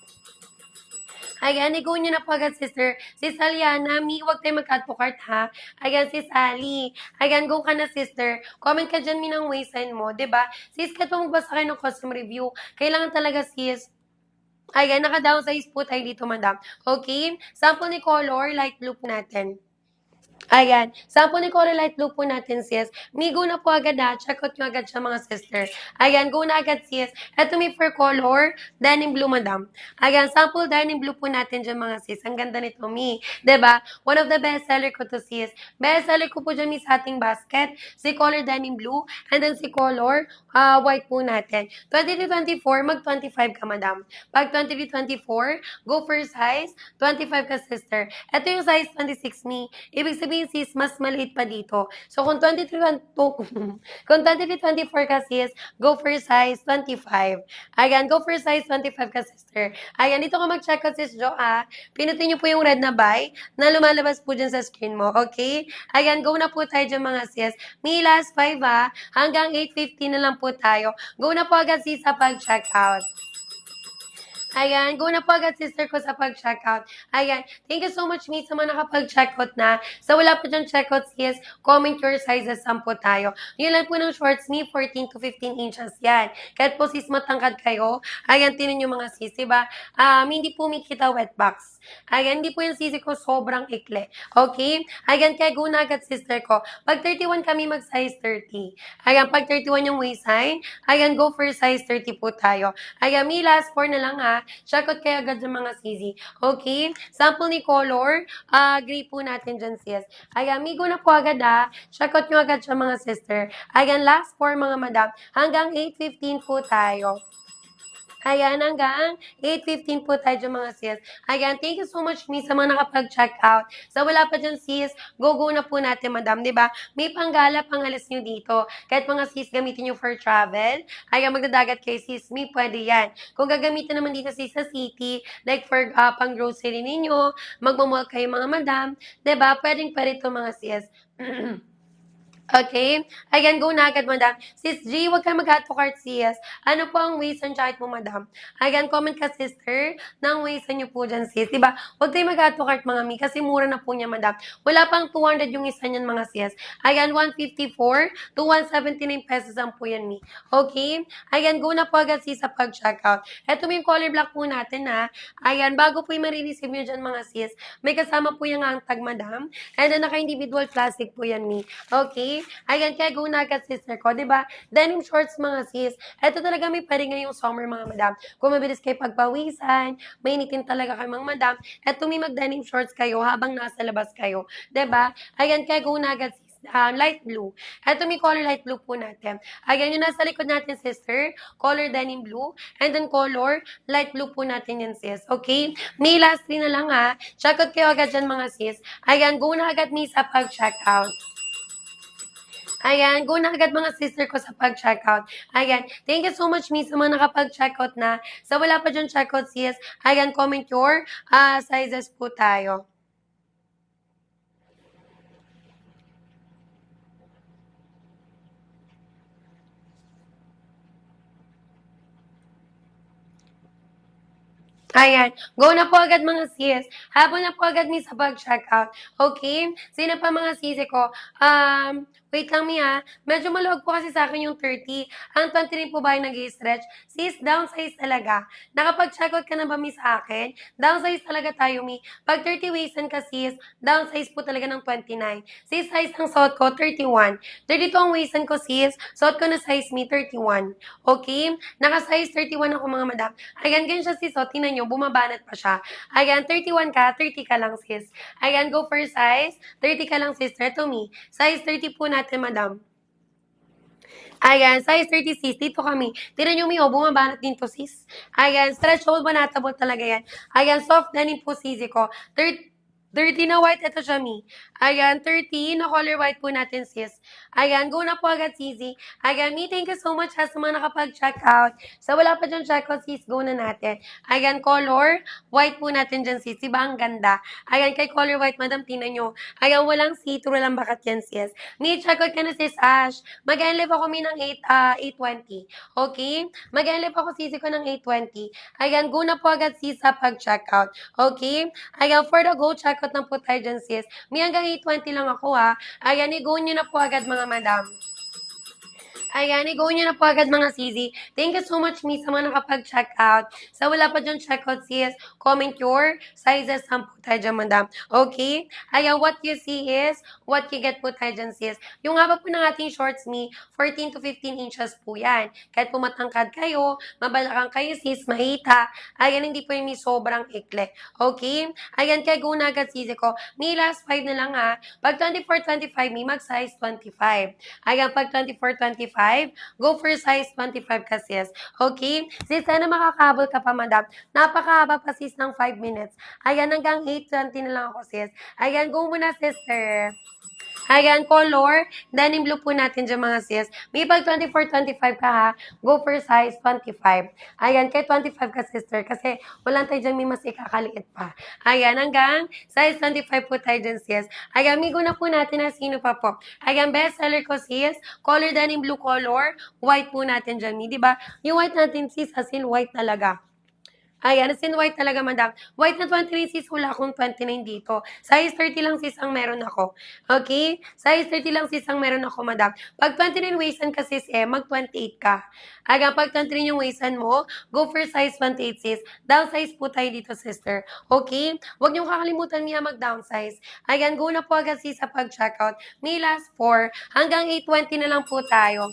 [SPEAKER 1] Ayan, i-go nyo na po agad, sister. Sis Aliana, huwag tayo mag-add to cart, ha? Ayan, sis Ali. Ayan, go ka na, sister. Comment ka dyan, ng waistline mo, ba diba? Sis, kahit magbasa kayo ng custom review, kailangan talaga, sis, ayan, naka-downsize po tayo dito, madam. Okay? Sample ni color, light blue po natin. Ayan. Sample ni Color Light Blue po natin, sis. May go na po agad ha. Check out nyo agad siya, mga sister. Ayan, go na agad, sis. Ito may for color, denim blue, madam. Ayan, sample denim blue po natin dyan, mga sis. Ang ganda nito, mi. Diba? One of the best seller ko to, sis. Best seller ko po dyan, mi, sa ating basket. Si color denim blue, and then si color white po natin. 23-24, mag-25 ka, madam. Pag 23-24, go for size, 25 ka, sister. Ito yung size 26, mi. Ibig sabihin, sis, mas maliit pa dito. So, kung 23-24 ka, sis, go for size 25. Ayan, go for size 25 ka, sister. Ayan, dito ka mag-check out, sis Jo, Pinutin niyo po yung red na buy na lumalabas po dyan sa screen mo, okay? Ayan, go na po tayo dyan, mga sis. May last 5, hanggang 8:50 na lang po tayo. Go na po agad, sis, sa pag-check out. Ayan, go na po agad sister ko sa pag-checkout. Ayan, thank you so much me sa mga nakapag-checkout na. Sa wala pa dyan checkout sis, comment your sizes, 10 tayo. Yun lang po ng shorts ni 14 to 15 inches yan. Kahit po sis matangkad kayo, ayan, tinan nyo mga sis, diba? Hindi po may kita wet box. Ayan, hindi po yung sisi ko sobrang ikli. Okay? Ayan, kaya go na agad sister ko. Pag 31 kami mag-size 30. Ayan, pag 31 yung waistline, ayan, go for size 30 po tayo. Ayan, may last 4 na lang Check out kayo agad ng mga sisi. Okay? Sample ni color, gray po natin dyan sis. Ayan, migo na po agad Check out nyo agad siya mga sister. Ayan, last 4 mga madam. Hanggang 8:15 po tayo. Ayan, hanggang 8:15 po tayo dyan mga sis. Ayan, thank you so much, miss, sa mga nakapag-check out. Sa wala pa dyan, sis, go na po natin, madam, di ba? May panggala, pangalas nyo dito. Kahit mga sis, gamitin nyo for travel. Ayan, magdadagat kay sis, may pwede yan. Kung gagamitin naman dito, sis, sa city, like for pang-grocery ninyo, magmamall kayo, mga madam, di ba? Pwede ito, mga sis. Okay? Ayan, go na agad, madam. Sis G, huwag kang mag-add to cart, sis. Ano po ang waist and height mo, madam? Ayan, comment ka, sister, ng waist nyo po dyan, sis. Diba? Huwag tayo mag-add to cart, mga mi, kasi mura na po niya, madam. Wala pang 200 yung isa niyan, mga sis. Ayan, 154 to 179 pesos ang po yan, mi. Okay? Ayan, go na po agad, sis, sa pag-checkout. Ito yung color black po natin, Ayan, bago po yung marireceive nyo dyan, mga sis, may kasama po yung ang tag, madam. And then, naka-individual plastic po yan, mi. Okay? Okay? Ayan, kaya go na agad sister ko, 'di ba? Denim shorts mga sis. Ito talaga may pwede ngayong summer mga madam. Kung mabilis kayo pagpawisan, mainitin talaga kayo mga madam, eto may mag-denim shorts kayo habang nasa labas kayo. 'Di ba? Ayan, kaya go na agad sis. Light blue. Ito may color light blue po natin. Ayan, yung nasa likod natin, sister, color denim blue, and then color light blue po natin yan, sis. Okay? May last three na lang ha. Check out kayo agad dyan mga sis. Ayan, go na agad mi sa pag-check out. Ayan, go na agad mga sister ko sa pag-checkout. Ayan, thank you so much, miss, sa mga nakapag-checkout na. Sa wala pa dyan checkout, sis, ayan, comment your sizes po tayo. Ayan, go na po agad mga sis. Habol na po agad mi sa pag-checkout. Okay? Sino pa mga sisi ko? Wait lang mi ha. Medyo maluwag po kasi sa akin yung 30. Ang 20 rin po ba yung nag-stretch? Sis, downsize talaga. Nakapag-checkout ka na ba mi sa akin? Downsize talaga tayo mi. Pag 30 waistan ka sis, downsize po talaga ng 29. Sis, size ng suot ko, 31. 32 ang waistan ko sis. Suot ko na size mi, 31. Okay? Naka-size 31 ako mga madam. Ayan, ganyan siya sis. O, tingnan nyo, bumabanat pa siya. Ayan, 31 ka, 30 ka lang sis. Ayan, go for size. 30 ka lang sister to me. Size 30 po natin, madam. Ayan, size 30 sis, dito kami. Tingnan nyo, Mio, bumabanat din to sis. Ayan, stretchable, banatable talaga yan. Ayan, soft denim po sisi ko. 30 na white, ito siya, Mi. Ayan, 30 na color white po natin, sis. Ayan, go na po agad, sisi. Ayan, Mi, thank you so much ha sa mga nakapag-check out. Sa wala pa dyan check out, sis, go na natin. Ayan, color white po natin dyan, sis. Diba ang ganda? Ayan, kay color white, madam, tingnan nyo. Ayan, walang see-through, walang bakat yan, sis. Mi, check out ka na, sis Ash. Mag-live ako, Mi, ng 8:20. Okay? Mag-live ako, sisi ko ng 8:20. Ayan, go na po agad, sis, sa pag-check out. Okay? Ayan, for the go, check out na po tayo dyan, sis. May hanggang 8:20 lang ako, ha. Ayan, i-go nyo na po agad, mga madam. Ayan, i-go nyo na po agad mga sisi. Thank you so much, Miss, sa mga nakapag-check out. Sa wala pa dyan check out, sis, comment your sizes lang po tayo dyan, madam. Okay? Ayan, what you see is what you get po tayo dyan, sis. Yung haba po ng ating shorts, mi, 14 to 15 inches po yan. Kahit po matangkad kayo, mabalakang kayo, sis, mahita. Ayan, hindi po yung mi sobrang ikli. Okay? Ayan, kaya go na agad, sisi ko. Mi, last 5 na lang, ha. Pag 24-25, mi, mag-size 25. Ayan, pag 24-25, go for size 25 ka, sis. Okay? Sis, sana makakahabol ka pa, madam. Napakahaba pa, sis, ng 5 minutes. Ayan, hanggang 8:20 na lang ako, sis. Ayan, go muna, sister. Ayan, color. Denim blue po natin dyan, mga sis. May pag 24-25 ka, ha? Go for size 25. Ayan, kay 25 ka, sister. Kasi walang tayo dyan, may mas ikakaliit pa. Ayan, hanggang size 25 po tayo dyan, sis. Ayan, migo na po natin na sino pa po. Ayan, best seller ko, sis. Color denim blue color. White po natin dyan, mi. Diba? Yung white natin, sis, as in white talaga. Ayan, as in white talaga, madam. White na 29 sis, wala akong 29 dito. Size 30 lang sis ang meron ako. Okay? Size 30 lang sis ang meron ako, madam. Pag 29 waistan ka sis, mag 28 ka. Ayan, pag 29 yung waistan mo, go for size 28 sis. Downsize po tayo dito, sister. Okay? Huwag niyong kakalimutan niya mag-downsize. Ayan, go na po agad sis sa pag-checkout. May last 4. Hanggang 8:20 na lang po tayo.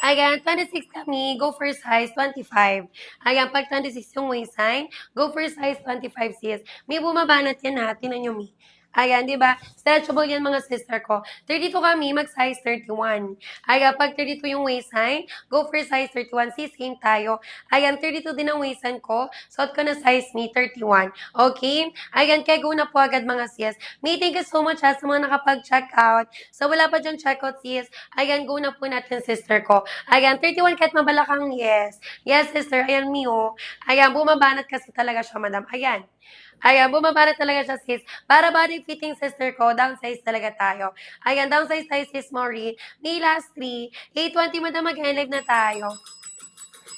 [SPEAKER 1] Ayan, 26 kami, go for size 25. Ayan, pag 26 yung waistline, go for size 25 sis. May bumabanat yan ha, tinan nyo mi. Ayan, di ba? Stretchable yan mga sister ko. 32 kami, mag-size 31. Ayan, pag 32 yung waistline, go for size 31. Sis, same tayo. Ayan, 32 din ang waistline ko. Suot ko na size me, 31. Okay? Ayan, kaya go na po agad mga sis. May thank you so much ha, sa mga nakapag-check out. So, wala pa dyan check out sis. Ayan, go na po natin sister ko. Ayan, 31 kahit mabalakang yes. Yes, sister. Ayan, Mio. Ayan, bumabanat kasi talaga siya, madam. Ayan. Ayan, bumabanat talaga siya, sis. Para body fitting, sister ko, downsize talaga tayo. Ayan, downsize tayo, sis Maureen. May last 3. 8:20, madam, mag-live na tayo.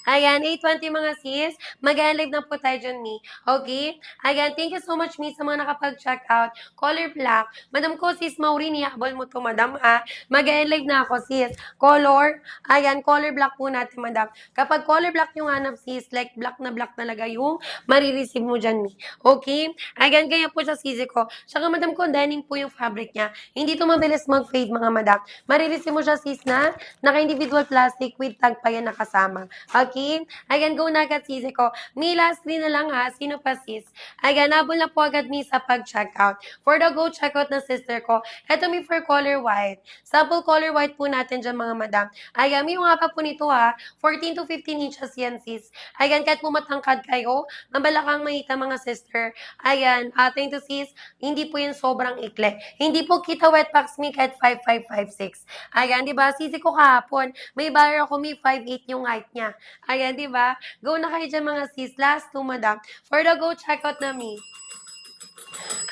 [SPEAKER 1] Ayan, 8:20 mga sis. Mag-live na po tayo dyan, Mi. Okay? Ayan, thank you so much, Mi, sa mga nakapag-check out. Color black. Madam ko, sis Maureen, ihabol mo to, madam, ha? Mag-live na ako, sis. Color. Ayan, color black po natin, madam. Kapag color black yung hanap, sis, like black na black talaga yung marireceive mo dyan, Mi. Okay? Ayan, ganyan po siya, sisi ko. Tsaka, madam ko, denim po yung fabric niya. Hindi to mabilis mag-fade, mga madam. Marireceive mo siya, sis, na naka-individual plastic with tag pa yan nakasama. Okay? Ayan, go na agad, sisi ko. Mi, lastly na lang ha, sino pa, sis? Ayan, nabol na po agad, Mi, sa pag-checkout. For the go checkout ng sister ko, eto, Mi, for color white. Sample color white po natin dyan, mga madam. Ayan, Mi, yung haba po nito ha, 14 to 15 inches yan, sis. Ayan, kahit po matangkad kayo, mabalakang mahita, mga sister. Ayan, ating to, sis, hindi po yan sobrang ikli. Hindi po kita wet packs, Mi, kahit 5'5", 5'6". Ayan, di ba? Sisi ko kahapon, may buyer ako, Mi, 5'8" yung height niya. Ayan, di ba? Go na kayo dyan, mga sis. Last two, madam. For the go checkout na, Mi.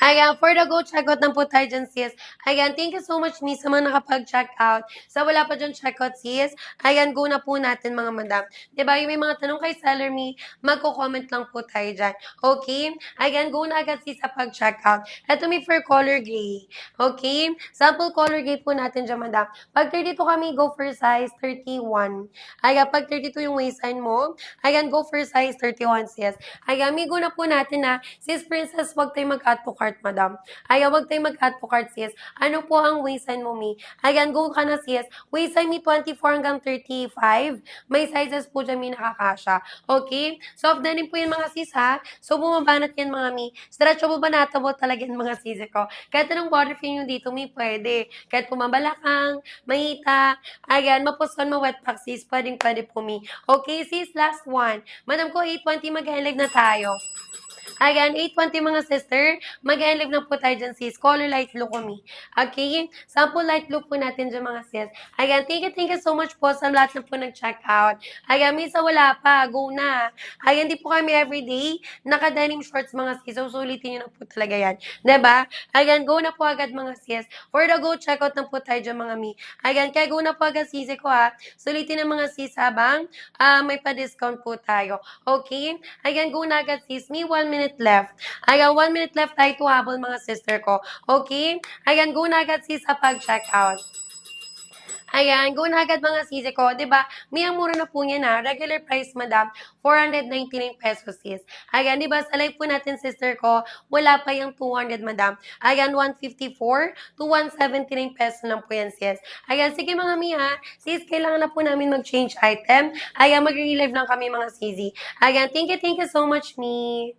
[SPEAKER 1] Ayan, for the go checkout na po tayo dyan, sis. Ayan, thank you so much, Mi, sa mga nakapag-check out. Sa wala pa dyan checkout, sis. Ayan, go na po natin, mga madam. Diba, yung may mga tanong kay seller, Mi, magko-comment lang po tayo dyan. Okay? Ayan, go na agad, sis, sa pag-check out. Ito, Mi, for color gray. Okay? Sample color gray po natin dyan, madam. Pag 32 kami, go for size 31. Ayan, pag 32 yung waistline mo, ayan, go for size 31, sis. Ayan, Mi, go na po natin na, sis Princess, wag tayo mag-add to cart, madam. Ayan, wag tayo mag-add to cart, sis. Ano po ang waistline mo, Mi? Ayan, go ka na, sis. Waistline, Mi, 24 hanggang 35. May sizes po dyan, Mi, nakakasya. Okay? Soft denim po yan, mga sis, ha? So, bumabanat yan, mga Mi. Stretchable ba natable talaga yan, mga sis ko. Kahit anong body feel nyo dito, Mi, pwede. Kahit pumabalakang, mahita, ayan, mapuskan, ma-wet pack, sis. Pwede po, Mi. Okay, sis, last one. Madam ko, 8:20, mag-highlight na tayo. Ayan, 8:20 mga sister, mag-live na po tayo dyan, sis. Color light blue kami. Okay? Sample light blue po natin dyan, mga sis. Ayan, thank you so much po sa lahat na po nag-check out. Ayan, minsan wala pa, go na. Ayan, di po kami everyday naka-denim shorts, mga sis. So, sulitin nyo na po talaga yan. Diba? Ayan, go na po agad, mga sis. For the go, check out na po tayo dyan, mga mi. Ayan, kaya go na po agad, sisi ko, ha. Sulitin ng mga sis habang may pa-discount po tayo. Okay? Ayan, go na agad, sis. Me, 1 minute left. Ayan, 1 minute left tayo to habol, mga sister ko. Okay? Ayan, go na agad, sis, sa pag-check out. Ayan, go na agad, mga sisi ko. Diba? May ang mura na po niya na. Regular price, madam, 499 pesos, sis. Ayan, diba? Sa live po natin, sister ko, wala pa yung 200, madam. Ayan, 154 to 179 pesos lang po yan, sis. Ayan, sige, mga miha. Sis, kailangan na po namin mag-change item. Ayan, mag-relive lang kami, mga sisi. Ayan, thank you so much, mi.